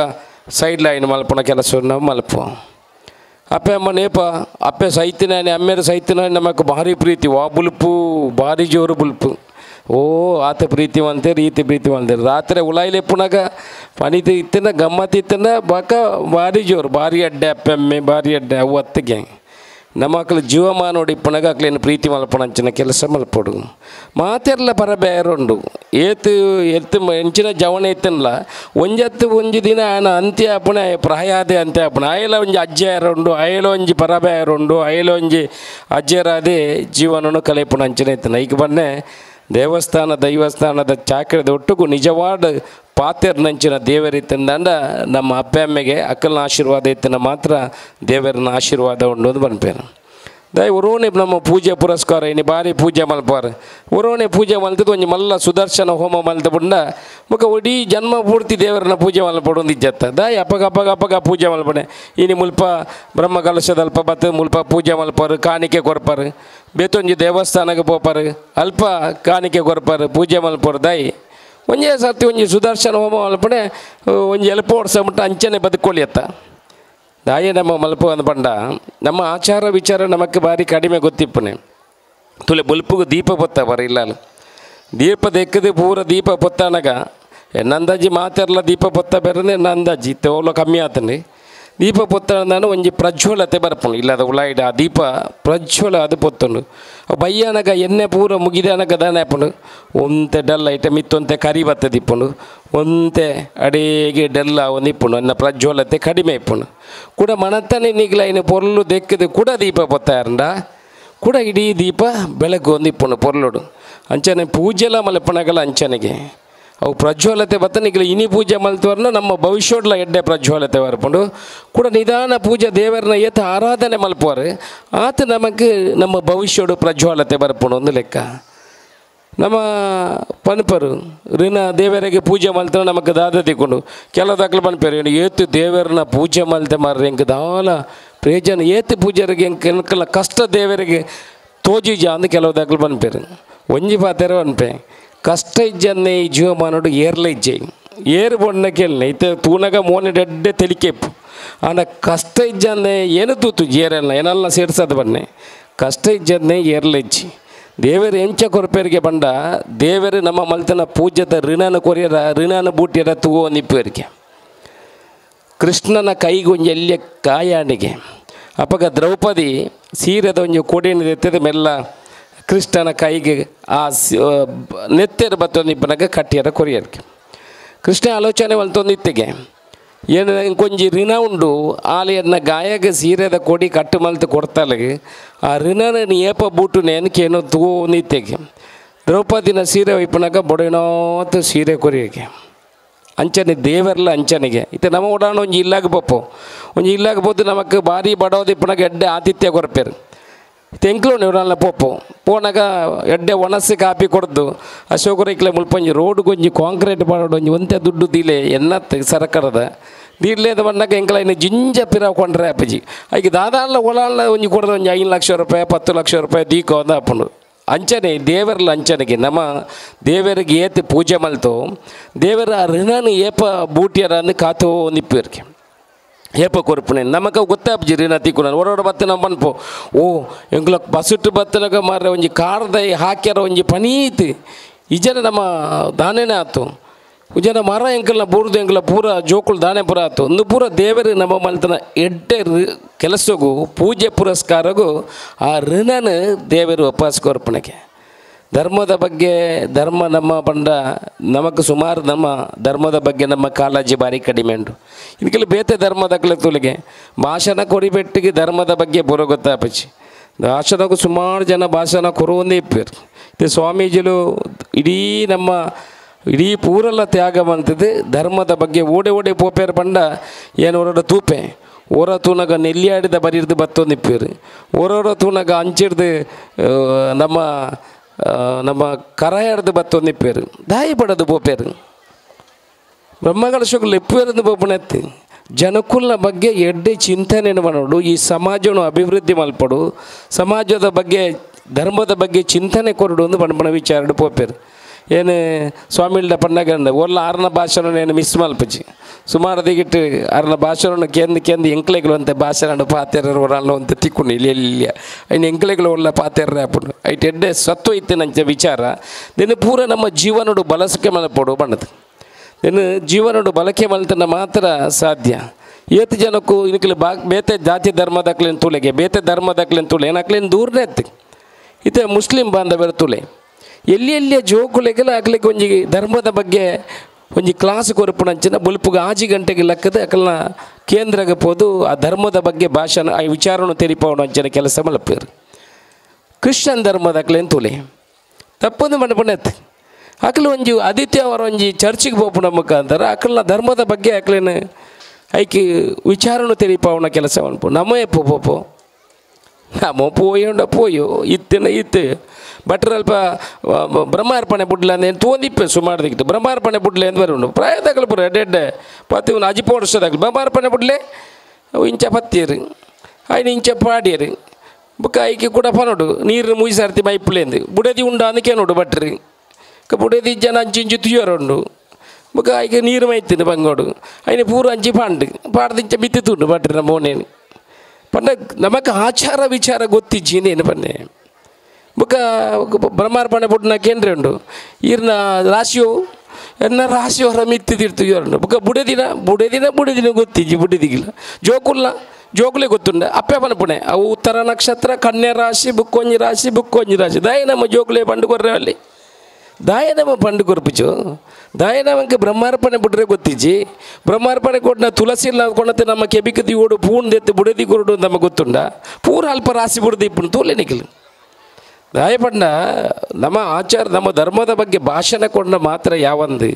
ಸೈಡ್ ಲೈನ್ ಮಲ್ಪುಣ ಕೆಲಸ ನಾವು ಮಲ್ಪು ಅಪ್ಪ ಅಮ್ಮ ನೇಪ ಅಪ್ಪೆ ಸೈತಿನಾನೆ ಅಮ್ಮೇರ ಸೈತಿನಾನೆ ನಮಕ್ಕೆ ಭಾರಿ ಪ್ರೀತಿ ವಾ ಬುಲ್ಪು ಭಾರಿ ಜೋರು ಬುಲ್ಪು ಓ ಆತ ಪ್ರೀತಿ ಅಂತೆ ರೀತಿ ಪ್ರೀತಿ ಅಂತಾರೆ ರಾತ್ರಿ ಉಲಾಯಿಲೆ ಪುನಗ ಪನಿತಿ ಇತ್ತಿನ ಗಮ್ಮತ್ ಇತ್ತಿನ ಬಾಕ ಭಾರಿ ಜೋರು ಭಾರಿ ಅಡ್ಡೆ ಅಪ್ಪ ಅಮ್ಮೆ ಭಾರಿ ಅಡ್ಡೆ ಅವು ಹೊತ್ತಿಗೆ ನಮ್ಮ ಮಕ್ಕಳು ಜೀವಮಾನ ನೋಡಿ ಪುನಗ ಅಕ್ಲೇನು ಪ್ರೀತಿ ಮಲ್ಪಣ ಅಂಚಿನ ಕೆಲಸ ಮಲ್ಪಡು ಮಾತೆಲ್ಲ ಪರಬೇರುಂಡು ಏತು ಎಂಚಿನ ಜವಣ ಇತ್ತನಲ್ಲ ಒಂಜತ್ತು ದಿನ ಆನ ಅಂತ್ಯ ಆಪುಣ ಪ್ರಾಯಾದೆ ಅಂತ್ಯ ಆಪುಣ ಆಯಲ ಒಂಜಿ ಅಜ್ಜೆಯರುಂಡು ಆಯಲ ಒಂಜಿ ಪರಬೇರುಂಡು ಆಯಲ ಒಂಜಿ ಅಜ್ಜೆರಾದೆ ಜೀವನನು ಕಲೆಪುಣ ಅಂಚಿನ ಇತ್ತನ ಈಗ ಬನ್ನೆ ದೈವಸ್ಥಾನದ ಚಾಕರದ ಒಟ್ಟಿಗೂ ನಿಜವಾದ ಪಾತೆರ್ನಂಚಿನ ದೇವರಿತ್ತಂದ ನಮ್ಮ ಅಪ್ಪ ಅಮ್ಮೆಗೆ ಅಕ್ಕಲನ ಆಶೀರ್ವಾದ ಇತ್ತನ ಮಾತ್ರ ದೇವರನ್ನ ಆಶೀರ್ವಾದ ಉಂಡು ಬನ್ಪೇನು ದಯ ಉರೋಣೆ ನಮ್ಮ ಪೂಜೆ ಪುರಸ್ಕಾರ ಇನ್ನು ಭಾರಿ ಪೂಜೆ ಮಲ್ಪಾರ ಉರೋಣೆ ಪೂಜೆ ಮಲ್ತದ್ದು ಒಂಜಿ ಮಲ್ಲ ಸುದರ್ಶನ ಹೋಮ ಮಲ್ತ ಬುಂಡ ಮುಖ ಇಡೀ ಜನ್ಮ ಪೂರ್ತಿ ದೇವರನ್ನ ಪೂಜೆ ಮಲ್ಪಡೊಂದು ಇಜ್ಜತ್ತ ದಾಯ ಅಪ್ಪಗ ಪೂಜೆ ಮಲ್ಪಣೆ ಇನ್ನು ಮುಲ್ಪ ಬ್ರಹ್ಮ ಕಲಶದಲ್ಪ ಬತ್ತ ಮುಲ್ಪ ಪೂಜೆ ಮಲ್ಪಾರು ಕಾಣಿಕೆ ಕೊರ್ಪಾರು ಬೇತೊಂಜಿ ದೇವಸ್ಥಾನಕ್ಕೆ ಪೋಪಾರು ಅಲ್ಪ ಕಾಣಿಕೆ ಕೊರ್ಪಾರು ಪೂಜೆ ಮಲ್ಪಾರು ದಾಯಿ ಒಂಜೇ ಸರ್ತಿ ಒಂಜಿ ಸುದರ್ಶನ ಹೋಮ ಮಲ್ಪಣೆ ಒಂಜಿ ಎಲ್ಪ ವರ್ಷ ಮುಟ್ಟ ಅಂಚನೆ ಬದುಕೊಳ್ಳಿ ಅತ್ತ ದಾಯ ನಮ್ಮ ಮಲ್ಪು ಅಂದ ಪಂಡ ನಮ್ಮ ಆಚಾರ ವಿಚಾರ ನಮಕ್ಕೆ ಭಾರಿ ಕಡಿಮೆ ಗೊತ್ತಿಪ್ಪನೆ ತುಲೆ ಬಲ್ಪುಗು ದೀಪ ಪೊತ್ತ ಬರ ಇಲ್ಲ ದೀಪ ದೆಕ್ಕದು ಪೂರ ದೀಪ ಪೊತ್ತಾನಗ ನಂದಾಜಿ ಮಾತೆರ್ಲ ದೀಪ ಪೊತ್ತ ಬೆರನೆ ನಂದಾಜಿ ತೋಲ ಕಮ್ಮಿ ಆತನೆ ದೀಪ ಪೊತ್ತಂದಾನು ಒಂಜಿ ಪ್ರಜ್ವಲತೆ ಬರ್ಪುಂಡು ಇಲ್ಲದ ಉಲಾಯಿಡ ಆ ದೀಪ ಪ್ರಜ್ವಲ ಅದು ಪೊತ್ತುಂಡು ಬಯ್ಯನಗ ಎಣ್ಣೆ ಪೂರ ಮುಗಿದನಗ ದಾನೆ ಹಾಪುಂಡು ಒಂತೆ ಡಲ್ ಐಟಮ್ ಮಿತ್ತೊಂತೆ ಕರಿ ಬತ್ತ ದಿಪ್ಪುಂಡು ಒಂತೆ ಅಡೇಗೆ ಡಲ್ಲ ಒಂದು ಇಪ್ಪುಂಡು ಅನ್ನ ಪ್ರಜ್ವಲತೆ ಕಡಿಮೆ ಇಪ್ಪುಂಡು ಕೂಡ ಮಣತನೆ ನಿಗ್ಲ ಇನ್ನು ಪೊರ್ಲು ದೆಕ್ಕದು ಕೂಡ ದೀಪ ಪೊತ್ತಾರಂಡ ಕೂಡ ಇಡೀ ದೀಪ ಬೆಳಗ್ಗೆ ಒಂದು ಇಪ್ಪುಂಡು ಪೊರ್ಲುಡು ಅಂಚನೆ ಪೂಜೆಲ್ಲ ಮಲ್ಪಣಗಲ ಅಂಚನೆಗೆ ಅವು ಪ್ರಜ್ವಲತೆ ಬತ್ತನಿಗ್ಲ ಇನಿ ಪೂಜೆ ಮಲ್ತವರನ್ನ ನಮ್ಮ ಭವಿಷ್ಯೋಡ್ಲ ಎಡ್ಡೆ ಪ್ರಜ್ವಲತೆ ಬರ್ಪುಂಡು ಕೂಡ ನಿಧಾನ ಪೂಜೆ ದೇವರನ್ನ ಏತ ಆರಾಧನೆ ಮಲ್ಪುವರು ಆತ ನಮಗೆ ನಮ್ಮ ಭವಿಷ್ಯೋಡು ಪ್ರಜ್ವಲತೆ ಬರ್ಪುಂಡು ಒಂದು ಲೆಕ್ಕ ನಮ್ಮ ಪನ್ಪರು ಋಣ ದೇವರಿಗೆ ಪೂಜೆ ಮಲ್ತ ನಮಗೆ ದಾದ ತಿಕ್ಕೊಂಡು ಕೆಲವು ದಾಖಲೆ ಪನ್ಪರು ಏತು ದೇವರನ್ನ ಪೂಜೆ ಮಲ್ತೆ ಮಾರ್ರಿ ಹೆಂಗೆ ದಾಲ ಪ್ರಯೋಜನ ಏತು ಪೂಜರಿಗೆ ಹೆಂಗೆ ಕಷ್ಟ ದೇವರಿಗೆ ತೋಜಿಜ ಅಂದು ಕೆಲವು ದಾಖಲೆ ಪನ್ಪೇರು ಒಂಜಿ ಪಾತೆರ ಪನ್ಪೆ ಕಷ್ಟ ಇಜ್ಜನ್ನೇ ಈ ಜೀವಮಾನೋಡು ಏರ್ಲ ಇಜ್ಜೆ ಏರು ಬಣ್ಣ ಕೇಳನೆ ಇತ್ತ ತೂನಗ ಮೋನೆಡೆಡ್ಡೆ ತೆಲಿಕೆಪ್ಪು ಆನ ಕಷ್ಟ ಇಜ್ಜನ್ನೇ ಏನು ತೂತು ಏರಲ್ಲ ಏನಲ್ಲ ಸೇರ್ಸೋದು ಬನ್ನೆ ಕಷ್ಟ ಇಜ್ಜನ್ನೇ ಏರ್ಲ ಇಜ್ಜಿ ದೇವರು ಎಂಚ ಕೊರಪೇರಿಗೆ ಬಂಡ ದೇವರು ನಮ್ಮ ಮಲ್ತನ ಪೂಜ್ಯದ ಋಣನ ಕೊರಿಯರ ಋಣನ ಬೂಟಿಯರ ತೂಗೋ ನಿಪ್ಪೇರಿಗೆ ಕೃಷ್ಣನ ಕೈಗೊಂಜಿ ಎಲ್ಲಿಯ ಕಾಯಾಣಿಗೆ ಅಪ್ಪಗ ದ್ರೌಪದಿ ಸೀರೆದ ಒಂಜಿ ಕೋಡಿನ ಎತ್ತದ ಮೆಲ್ಲ ಕೃಷ್ಣನ ಕೈಗೆ ಆ ನೆತ್ತೆರು ಬತ್ತೊಂದು ಇಬ್ಬನಾಗ ಕಟ್ಟಿಯರ ಕೊರಿಯರ್ಗೆ ಕೃಷ್ಣ ಆಲೋಚನೆ ಮಲ್ತೊಂದು ಇತ್ತಿಗೆ ಏನು ಕೊಂಚಿ ಋಣ ಉಂಡು ಆಲೆಯನ್ನ ಗಾಯಗ ಸೀರೆದ ಕೊಡಿ ಕಟ್ಟು ಮಲ್ತು ಕೊಡ್ತಾಲೆ ಆ ಋಣನ ಏಪ ಬೂಟು ನೆನಕೇನೋ ತೂಗೋ ಇತ್ತೆಗೆ ದ್ರೌಪದಿನ ಸೀರೆ ವೈಪನಾಗ ಬೊಡೇನೋತು ಸೀರೆ ಕೊರಿಯಗೆ ಅಂಚನೆ ದೇವರ್ಲ ಅಂಚನೆಗೆ ಇತ್ತೆ ನಮ್ಮ ಓಡಾಣ ಒಂಜಿ ಇಲ್ಲಾಗ ಬಪ್ಪು ಒಂಜಿ ಇಲ್ಲಾಗ ಬೋದು ನಮಕ್ ಭಾರಿ ಬಡೋದಿಪ್ಪನಾಗ ಎಡ್ಡೆ ಆತಿಥ್ಯ ಕೊರಪೇರು ತೆಂಕ್ಲೋಣ ಇವರಲ್ಲ ಪೋಪು ಪೋನಾಗ ಎಡ್ಡೆ ಒಣಸಿ ಕಾಪಿ ಕೊಡ್ದು ಅಶೋಕರೈಕ್ಲೆ ಮುಲ್ಪಂಜಿ ರೋಡ್ ಗೊಂಜಿ ಕಾಂಕ್ರೀಟ್ ಮಾಡೋಡು ಒಂತೆ ದುಡ್ಡು ದೀಲೆ ಎನ್ನತ್ತೆ ಸರ್ಕಾರದ ದೀರ್ಲೇದ ಬಣ್ಣಾಗ ಎಂಕಲ ಇನ್ನು ಜಿಂಜ ಪಿರಾಕೊಂಡ್ರೆ ಅಪ್ಪಜಿ ಈಗ ದಾದಾಲ ಒಳಾಲ ಒಂಜಿ ಕೊಡೋದು ಒಂಜಿ 5 ಲಕ್ಷ ರೂಪಾಯಿ 10 ಲಕ್ಷ ರೂಪಾಯಿ ದೀಕೋ ಅಂದ ಹಾಕೊಂಡು ಅಂಚನೆ ದೇವರಲ್ಲ ಅಂಚನೆಗೆ ನಮ್ಮ ದೇವರಿಗೆ ಏತು ಪೂಜೆ ಮಲ್ತು ದೇವರ ಋಣನ ಏಪ ಬೂಟಿಯರ ಅಂದು ಕಾತೋ ನಿಪ್ಪಿರ್ಕೆ ಏಪ ಕೊರ್ಪುನೆ ನಮಗ ಗೊತ್ತಾಪ್ಜಿ ಋಣ ತಿಕ್ಕು ಹೊರಡ ಬತ್ತ ನಮ್ಮ ಬನ್ಪು ಓ ಎಂಗ್ಲ ಬಸುಟ್ಟು ಬತ್ತನಾಗ ಮಾರ್ರೆ ಒಂಜಿ ಕಾರದೈ ಹಾಕ್ಯಾರ ಒಂಜಿ ಪನೀತಿ ಇಜನ ನಮ್ಮ ದಾನೇನೆ ಆತು ಉಜನ ಮರ ಎಂಕಲ್ನ ಬೂರ್ದು ಎಂಕಲ ಪೂರ ಜೋಕುಳು ದಾನೆ ಪುರ ಆತು ಒಂದು ಪೂರ ದೇವರು ನಮ್ಮ ಮಲ್ತನ ಎಡ್ಡೆ ಕೆಲಸಗೂ ಪೂಜೆ ಪುರಸ್ಕಾರಗೂ ಆ ಋಣನ ದೇವರು ವಾಪಸ್ ಕೊರ್ಪಣೆಗೆ ಧರ್ಮದ ಬಗ್ಗೆ ಧರ್ಮ ನಮ್ಮ ಬಂಡ ನಮಗೆ ಸುಮಾರು ನಮ್ಮ ಧರ್ಮದ ಬಗ್ಗೆ ನಮ್ಮ ಕಾಳಜಿ ಭಾರಿ ಕಡಿಮೆ ಉಂಟು ಇದಕ್ಕೆಲ್ಲ ಬೇತೆ ಧರ್ಮದ ತುಳಿಗೆ ಭಾಷಣ ಕೊರಿಬೆಟ್ಟಿಗೆ ಧರ್ಮದ ಬಗ್ಗೆ ಬರೋ ಗೊತ್ತಾಪಚ್ಚಿ ಭಾಷಣಕ್ಕೂ ಸುಮಾರು ಜನ ಭಾಷಣ ಕೊರುವಂದೇ ಇಪ್ಪೇರು ಇದು ಸ್ವಾಮೀಜಿಲು ಇಡೀ ಪೂರೆಲ್ಲ ತ್ಯಾಗ ಬಂತದ್ದು ಧರ್ಮದ ಬಗ್ಗೆ ಓಡೆ ಪೋಪೇರು ಬಂಡ ಏನು ಹೊರಡ ತೂಪೆ ಓರ ತೂನಾಗ ನೆಲ್ಲಿಯಾಡಿದ ಬರೀರ್ದು ಬತ್ತೊಂದಿಪ್ಪೇರು ಓರೋರ ತೂನಾಗ ಅಂಚಿಡ್ದು ನಮ್ಮ ನಮ್ಮ ಕರಾಯಡ್ದು ಬತ್ತೊಂದಿಪ್ಪೇರು ದಾಯಿ ಬಡದು ಬೋಪೇರು ಬ್ರಹ್ಮಗಳ ಶುಕ್ಲ ಎಪ್ಪೇರದು ಬೋಪಣೆತ್ತಿ ಜನಕುಲ್ನ ಬಗ್ಗೆ ಎಡ್ಡೆ ಚಿಂತನೆ ಮಾಡೋಡು ಈ ಸಮಾಜವನ್ನು ಅಭಿವೃದ್ಧಿ ಮಲ್ಪಡು ಸಮಾಜದ ಬಗ್ಗೆ ಧರ್ಮದ ಬಗ್ಗೆ ಚಿಂತನೆ ಕೊರಡು ಒಂದು ಬಣ್ಣ ವಿಚಾರ ಪೋಪೇರು ಏನು ಸ್ವಾಮಿಲ್ಡ ಪಣ್ಣಗಂಡ ಒಲ್ಲ ಆರನ ಭಾಷಣ ಏನು ಮಿಸ್ ಮಲ್ಪಚ್ಚಿ ಸುಮಾರು ದಿಗಿಟ್ಟು ಆರನ ಭಾಷಣ ಕೆಂದು ಎಂಕ್ಲೆಗಳು ಅಂತ ಭಾಷಣ ಪಾತೆರರು ಒರಲ್ಲ ಅಂತ ತಿಕ್ಕೊಂಡು ಇಲ್ಲ ಐನು ಎಂಕ್ಲೆಗಳು ಒಳ್ಳೆ ಪಾತೆರ್ರೆ ಹಾಪುಂಡು ಐಟ್ ಎಡ್ಡೆ ಸತ್ತು ಇತ್ತೆ ನಂಚ ವಿಚಾರ ದಿನ ಪೂರ ನಮ್ಮ ಜೀವನಡು ಬಲಸಕ್ಕೆ ಮಲ್ಪಡು ಬಣ್ಣದು ಇನ್ನು ಜೀವನಡು ಬಳಕೆ ಮಲ್ತನ ಮಾತ್ರ ಸಾಧ್ಯ ಏತು ಜನಕ್ಕೂ ಇನ್ಕಲಿ ಬೇತೆ ಜಾತಿ ಧರ್ಮದಾಕ್ಲೇನು ತುಳೆಗೆ ಬೇತೆ ಧರ್ಮದಾಕ್ಲೇನು ತುಳೆ ಏನಾಕ್ಲೇನು ದೂರನೇ ಎತ್ತು ಇತ್ತೆ ಮುಸ್ಲಿಂ ಬಾಂಧವ್ಯರ ತುಳೆ ಎಲ್ಲಿಯಲ್ಲಿಯ ಜೋಕುಲೆಗೆಲ್ಲ ಆಗ್ಲಿಕ್ಕೆ ಒಂಜಿ ಧರ್ಮದ ಬಗ್ಗೆ ಒಂಜಿ ಕ್ಲಾಸ್ ಕೊರಪುಣಂಚಿನ ಬುಲ್ಪುಗ ಆಜಿ ಗಂಟೆಗೆ ಲೆಕ್ಕದ ಅಕಲ್ನ ಕೇಂದ್ರಗೆ ಹೋದು ಆ ಧರ್ಮದ ಬಗ್ಗೆ ಭಾಷಣ ಆ ವಿಚಾರವನ್ನು ತೆರಿಪವನು ಅಂಚಿನ ಕೆಲಸ ಮಲಪೇರು ಕ್ರಿಶ್ಚಿಯನ್ ಧರ್ಮದಾಕ್ಲೇನು ತುಳೆ ತಪ್ಪೊಂದು ಮಣ್ಣೆತ್ತು ಅಕಲು ಒಂಜಿ ಆದಿತ್ಯ ಅವರ ಒಂಜಿ ಚರ್ಚಿಗೆ ಹೋಗ್ಬಿಡ ಮುಖಾಂತರ ಅಕಲ್ನ ಧರ್ಮದ ಬಗ್ಗೆ ಅಕಲೇನು ಐಕಿ ವಿಚಾರನು ತೆರಿಪವನ ಕೆಲಸ ಅನ್ಪು ನಮ್ಮ ಎಪ್ಪು ಪೋಪು ನಮ್ಮ ಪೋಯೋಂಡ ಪೋಯೋ ಇತ್ತಿನ ಇತ್ತು ಬಟ್ರ ಅಲ್ಪ ಬ್ರಹ್ಮಾರ್ಪಣೆ ಬುಡ್ಲ ಅಂದೇನು ತೋಂದಿಪ್ಪೆ ಸುಮಾರು ದಿಕ್ಕಿತ್ತು ಬ್ರಹ್ಮಾರ್ಪಣೆ ಬುಡ್ಲೆ ಅಂತ ಬರೋಣ ಪ್ರಾಯದಾಗಲು ಪುರ ಎಡ್ಡೆ ಪತ್ತಿ ಒಂದು ಅಜಿಪ ವರ್ಷದಾಗಲು ಬ್ರಹ್ಮಾರ್ಪಣೆ ಬುಡ್ಲೆ ಇಂಚ ಪತ್ತಿಯರು ಐನು ಇಂಚ ಪಾಡಿಯರು ಬುಕ್ಕ ಐಕಿ ಕೂಡ ಪನೋಡು ನೀರು ಮುಗಿಸಾರ್ತಿ ಮೈಪ್ಲೇಂದು ಬುಡದಿ ಉಂಡ ಅಂದಕ್ಕೆ ನೋಡು ಬಟ್ರಿ ಬುಡದಿ ಜನ ಅಂಚಿ ತುಯ್ಯೋರುಂಡು ಬುಕ್ಕ ಐಕೆ ನೀರು ಮೈತೀನಿ ಬಂಗೋಡು ಐನು ಪೂರ ಅಂಚಿ ಪಾಡ್ದಿಂಚ ಬಿತ್ತಿತ್ತುಂಡು ಬಟ್ರಿ ನಮ್ಮ ಮೋನೇನು ಪಂಡ ನಮಕ್ಕೆ ಆಚಾರ ವಿಚಾರ ಗೊತ್ತಿಜ್ಜಿನೇನು ಪನ್ನೆ ಬುಕ್ಕ ಬ್ರಹ್ಮಾರ್ಪಣೆ ಬುಡ್ನಕ್ಕೇನ್ರಿ ಉಂಡು ಈರ್ನ ರಾಶಿಯು ಎನ್ನ ರಾಶಿ ಹೊರ ಮಿತ್ತಿರ್ತೀಯೋರುಂಡು ಬುಕ್ಕ ಬುಡೆದಿನ ಗೊತ್ತಿಜ್ಜಿ ಬುಡೆದಿಗಿಲ್ಲ ಜೋಕುಲೆ ಗೊತ್ತುಂಡ ಅಪ್ಪೆ ಪನಪುಣೆ ಅವು ಉತ್ತರ ನಕ್ಷತ್ರ ಕನ್ಯಾ ರಾಶಿ ಬುಕ್ಕೊಂಜಿ ರಾಶಿ ದಾಯ ನಮ್ಮ ಜೋಕುಲೆ ಪಂಡು ಕೊರ್ರೆ ಅಲ್ಲಿ ದಾಯನಮ ಪಂಡು ಕೊರ್ಪಿಚು ದಾಯನಮಕ್ಕೆ ಬ್ರಹ್ಮಾರ್ಪಣೆ ಬಿಟ್ರೆ ಗೊತ್ತಿಜ್ಜಿ ಬ್ರಹ್ಮಾರ್ಪಣೆ ಕೊಟ್ಟನ ತುಳಸಿ ಇಲ್ಲ ಕೊಡತ್ತೆ ನಮ್ಮ ಕೆಬಿಕದಿ ಓಡು ಪೂಣ್ ದೆತ್ತು ಬುಡದಿ ಕೊರಡು ನಮಗೆ ಗೊತ್ತುಂಡ ಪೂರ ಅಲ್ಪ ರಾಶಿ ಬಿಡದು ಇಪ್ಪು ತೋಲೆ ನಿಖಿಲು ದಾಯಪಂಡ ನಮ್ಮ ಆಚಾರ ನಮ್ಮ ಧರ್ಮದ ಬಗ್ಗೆ ಭಾಷಣ ಕೊಂಡ ಮಾತ್ರ ಯಾವಂದು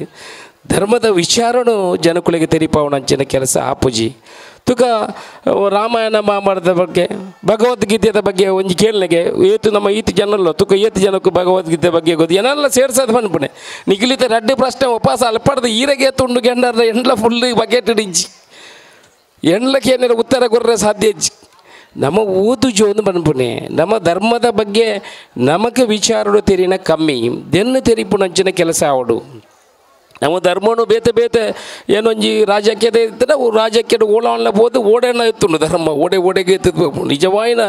ಧರ್ಮದ ವಿಚಾರನು ಜನಕುಳಿಗೆ ತೆರಿಪವನ ಅಂಚಿನ ಕೆಲಸ ಆಪುಜಿ ತುಕ ರಾಮಾಯಣ ಮಹಾಭಾರತದ ಬಗ್ಗೆ ಭಗವದ್ಗೀತೆಯ ಬಗ್ಗೆ ಒಂಜಿ ಕೇಳನೆಗೆ ಏತು ನಮ್ಮ ಈತು ಜನಲ್ಲ ತುಕ ಏತು ಜನಕ್ಕೂ ಭಗವದ್ಗೀತೆ ಬಗ್ಗೆ ಗೊತ್ತು ಏನೆಲ್ಲ ಸೇರ್ಸೋದು ಬಂದ್ಬಿಣೆ ನಿಖಿಲಿತ ರಡ್ಡು ಪ್ರಶ್ನೆ ಉಪವಾಸ ಅಲ್ಪಡ್ದು ಈರೆಗೆ ತುಂಡು ಗೆಂಡರ್ದ ಎಂಡ್ಲ ಫುಲ್ ಬಕೆಟ್ ಇಡಿಜ್ಜಿ ಎಂಡ್ಲಕ್ಕೆ ಏನಾರ ಉತ್ತರ ಕೊರ್ರೆ ಸಾಧ್ಯ ಇಜ್ಜಿ ನಮ್ಮ ಓದು ಜೋದು ಬಂದ್ಬಿಣೆ ನಮ್ಮ ಧರ್ಮದ ಬಗ್ಗೆ ನಮಗೆ ವಿಚಾರಡು ತೆರಿನ ಕಮ್ಮಿ ದೆನ್ನು ತೆರಿಪುಣಂಚಿನ ಕೆಲಸ ಆವಡು ನಮ್ಮ ಧರ್ಮನು ಬೇತೆ ಏನೊಂಜಿ ರಾಜಕೀಯದ ಇರ್ತಾರೆ ರಾಜಕೀಯದ ಓಡಾಡಲ ಹೋದು ಓಡೇಣ ಎತ್ತುಂಡು ಧರ್ಮ ಓಡೆಗೆ ಎತ್ತಿದ್ಬೇಕು ನಿಜವಾಯಿನ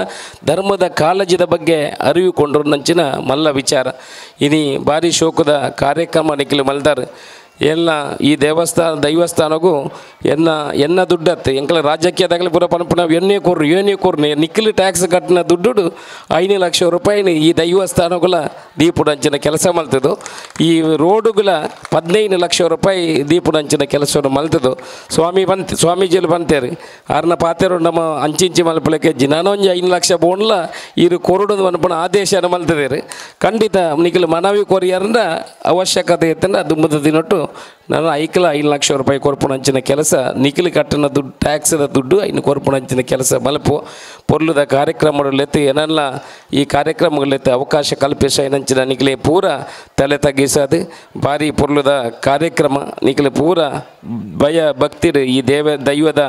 ಧರ್ಮದ ಕಾಳಜಿದ ಬಗ್ಗೆ ಅರಿವಿಕೊಂಡ್ರು ನಂಚಿನ ಮಲ್ಲ ವಿಚಾರ ಇನಿ ಭಾರಿ ಶೋಕದ ಕಾರ್ಯಕ್ರಮ ನಿಖಿಲು ಮಲ್ದಾರ್ ಎಲ್ಲ ಈ ದೈವಸ್ಥಾನಗೂ ಎನ್ನ ದುಡ್ಡತ್ತೆ ಎಂಕಲ ರಾಜಕೀಯದಾಗಲಿ ಪುರ ಪನಪುನ ಏನೇ ಕೊರ್ರು ನಿಖಿಲು ಟ್ಯಾಕ್ಸ್ ಕಟ್ಟಿನ ದುಡ್ಡು 5 ಲಕ್ಷ ರೂಪಾಯಿನ ಈ ದೈವಸ್ಥಾನಗಳ ದೀಪುಡಂಚಿನ ಕೆಲಸ ಮಲ್ತದು ಈ ರೋಡುಗಳ 15 ಲಕ್ಷ ರೂಪಾಯಿ ದೀಪುಡಂಚಿನ ಕೆಲಸವನ್ನು ಮಲ್ತದು ಸ್ವಾಮೀಜಿಯಲ್ಲಿ ಬಂತೇರಿ ಆರ್ನ ಪಾತೆರು ನಮ್ಮ ಅಂಚಿಂಚಿ ಮಲ್ಪಲಿಕ್ಕೆ ನಾನೊಂದು 5 ಲಕ್ಷ ಬೋನ್ಲ ಇರು ಕೊರಡು ಮನಪನ ಆದೇಶನ ಮಲ್ತದೇರಿ ಖಂಡಿತ ನಿಖಿಲು ಮನವಿ ಕೊರಿಯರ್ನ ಅವಶ್ಯಕತೆ ಇತ್ತಂದ್ರೆ ಅದು ಮುದ ದಿನಟ್ಟು ನಾನು 5 ಲಕ್ಷ ರೂಪಾಯಿ ಕೊರ್ಪುಣಂಚಿನ ಕೆಲಸ ನಿಖಿಲು ಕಟ್ಟಿನ ದುಡ್ಡು ಟ್ಯಾಕ್ಸದ ದುಡ್ಡು ಐನು ಕೊರ್ಪುಣಂಚಿನ ಕೆಲಸ ಮಲಪು ಪೊರ್ಲುದ ಕಾರ್ಯಕ್ರಮಗಳೆತ್ತು ಏನೆಲ್ಲ ಈ ಕಾರ್ಯಕ್ರಮಗಳೆತ್ತು ಅವಕಾಶ ಕಲ್ಪಿಸ ಏನಂಚಿನ ನಿಖಿಲೆ ಪೂರ ತಲೆ ತಗ್ಗಿಸೋದು ಭಾರಿ ಪೊರ್ಲುದ ಕಾರ್ಯಕ್ರಮ ನಿಖಿಲು ಪೂರ ಭಯ ಭಕ್ತಿರು ಈ ದೈವದ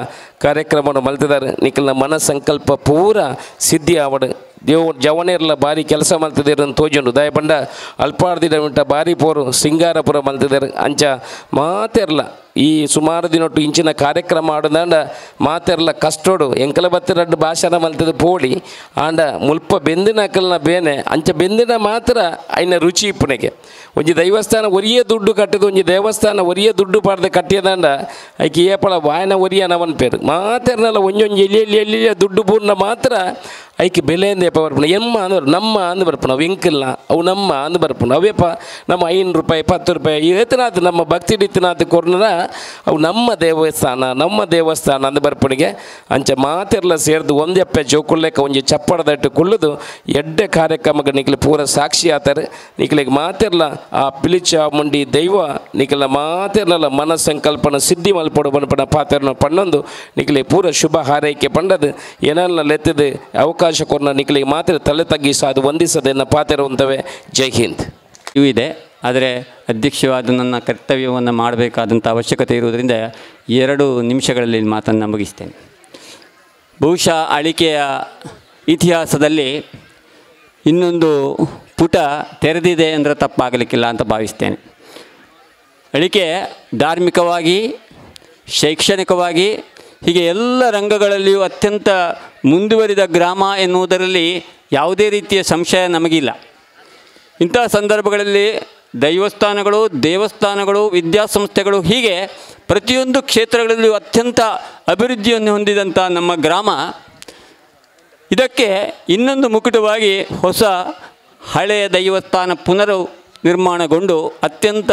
ಕಾರ್ಯಕ್ರಮವನ್ನು ಮಲ್ತಿದ್ದಾರೆ ನಿಖಿಲ್ನ ಮನ ಸಂಕಲ್ಪ ಪೂರ ಸಿದ್ಧಿ ಆವಡು ಜವನೇರ್ಲ ಭಾರಿ ಕೆಲಸ ಮಲ್ತಿದ್ದಾರೆ ಅಂತ ತೋಜುಂಡು ದಯಪಂಡ ಅಲ್ಪಾರ್ದಿನ ಉಂಟ ಭಾರಿ ಪೋರು ಸಿಂಗಾರಪುರ ಮಲ್ತಿದ್ದಾರೆ ಅಂಚ ಮಾತೆರ್ಲ ಈ ಸುಮಾರು ದಿನೊಟ್ಟು ಇಂಚಿನ ಕಾರ್ಯಕ್ರಮ ಆಡೋದಂಡ ಮಾತೆರ್ಲ ಕಷ್ಟೋಡು ಎಂಕಲ ಬತ್ತಿರಡ್ಡು ಭಾಷಣ ಮಲ್ತದ ಪೋಡಿ ಆಂಡ ಮುಲ್ಪ ಬೆಂದಿನ ಅಕಲ್ನ ಬೇನೆ ಅಂಚ ಬೆಂದಿನ ಮಾತ್ರ ಐನ ರುಚಿ ಇಪ್ಪನೆಗೆ ಒಂಜಿ ದೈವಸ್ಥಾನ ಒರಿಯೇ ದುಡ್ಡು ಕಟ್ಟಿದ ಒಂಜಿ ದೇವಸ್ಥಾನ ಒರಿಯೇ ದುಡ್ಡು ಪಾಡ್ದೆ ಕಟ್ಟಿಯದಂಡ ಐಕಿ ಏಪಳ ವಾಯನ ಒರಿಯ ನವನ್ ಪೇರು ಮಾತೆರ್ನಲ್ಲ ಒಂಜೊಂಜಿ ಎಲ್ಲಿ ದುಡ್ಡು ಪೂರ್ಣ ಮಾತ್ರ ಐಕೆ ಬೆಲೆಯಿಂದ ಬರ್ಪುಣ ಎಮ್ಮ ಅಂದು ನಮ್ಮ ಅಂದು ಬರ್ಪುಣ ಅವು ಎಂಕಿಲ್ಲ ಅವು ನಮ್ಮ ಅಂದು ಬರ್ಪುಣ ಅವೇಪ ನಮ್ಮ 5 ರೂಪಾಯಿ 10 ರೂಪಾಯಿ ಎತ್ತನಾಥ ನಮ್ಮ ಭಕ್ತಿ ಇತ್ತಿನಾಥ ಕೊರ್ನರ ಅವು ನಮ್ಮ ದೇವಸ್ಥಾನ ಅಂದು ಬರ್ಪುಣಿಗೆ ಅಂಚ ಮಾತೆಲ್ಲ ಸೇರಿದು ಒಂದೆಪ್ಪೆ ಜೋಕುಳ್ಳೆಕ ಒಂಜಿ ಚಪ್ಪಡದಟ್ಟು ಕುಳ್ಳುದು ಎಡ್ಡೆ ಕಾರ್ಯಕ್ರಮಕ್ಕೆ ನಿಖಿಲ್ ಪೂರ ಸಾಕ್ಷಿ ಆತಾರೆ ನಿಖಿಲಿಗೆ ಮಾತೆಲ್ಲ ಆ ಪಿಲಿಚ ಮುಂಡಿ ದೈವ ನಿಖಿಲ ಮಾತೆಲ್ಲ ಮನಸ್ಸಂಕಲ್ಪನ ಸಿದ್ಧಿ ಮಲ್ಪಡು ಬನ್ಪಣ ಪಾತ್ರನ ಪಣ್ಣೊಂದು ನಿಖಿಲಿಗೆ ಪೂರ ಶುಭ ಹಾರೈಕೆ ಪಂಡದು ಏನೆಲ್ಲ ಲೆತ್ತದು ಅವಕಾಶ ಕೊರ್ನ ನಿಖಿಲಿಗೆ ಮಾತ್ರ ತಲೆ ತಗ್ಗಿಸ ಅದು ವಂದಿಸದೆನ್ನ ಪಾತ್ರ ಉಂತವೆ. ಜೈ ಹಿಂದ್. ಇವು ಇದೆ, ಆದರೆ ಅಧ್ಯಕ್ಷವಾದ ನನ್ನ ಕರ್ತವ್ಯವನ್ನು ಮಾಡಬೇಕಾದಂಥ ಅವಶ್ಯಕತೆ ಇರುವುದರಿಂದ 2 ನಿಮಿಷಗಳಲ್ಲಿ ಮಾತನ್ನು ಮುಗಿಸ್ತೇನೆ. ಬಹುಶಃ ಅಳಿಕೆಯ ಇತಿಹಾಸದಲ್ಲಿ ಇನ್ನೊಂದು ಪುಟ ತೆರೆದಿದೆ ಅಂದರೆ ತಪ್ಪಾಗಲಿಕ್ಕಿಲ್ಲ ಅಂತ ಭಾವಿಸ್ತೇನೆ. ಅಳಿಕೆ ಧಾರ್ಮಿಕವಾಗಿ, ಶೈಕ್ಷಣಿಕವಾಗಿ, ಹೀಗೆ ಎಲ್ಲ ರಂಗಗಳಲ್ಲಿಯೂ ಅತ್ಯಂತ ಮುಂದುವರಿದ ಗ್ರಾಮ ಎನ್ನುವುದರಲ್ಲಿ ಯಾವುದೇ ರೀತಿಯ ಸಂಶಯ ನಮಗಿಲ್ಲ. ಇಂತಹ ಸಂದರ್ಭಗಳಲ್ಲಿ ದೇವಸ್ಥಾನಗಳು, ವಿದ್ಯಾಸಂಸ್ಥೆಗಳು ಹೀಗೆ ಪ್ರತಿಯೊಂದು ಕ್ಷೇತ್ರಗಳಲ್ಲಿಯೂ ಅತ್ಯಂತ ಅಭಿವೃದ್ಧಿಯನ್ನು ಹೊಂದಿದಂಥ ನಮ್ಮ ಗ್ರಾಮ ಇದಕ್ಕೆ ಇನ್ನೊಂದು ಮುಕುಟವಾಗಿ ಹೊಸ ಹಳೆಯ ದೈವಸ್ಥಾನ ನಿರ್ಮಾಣಗೊಂಡು ಅತ್ಯಂತ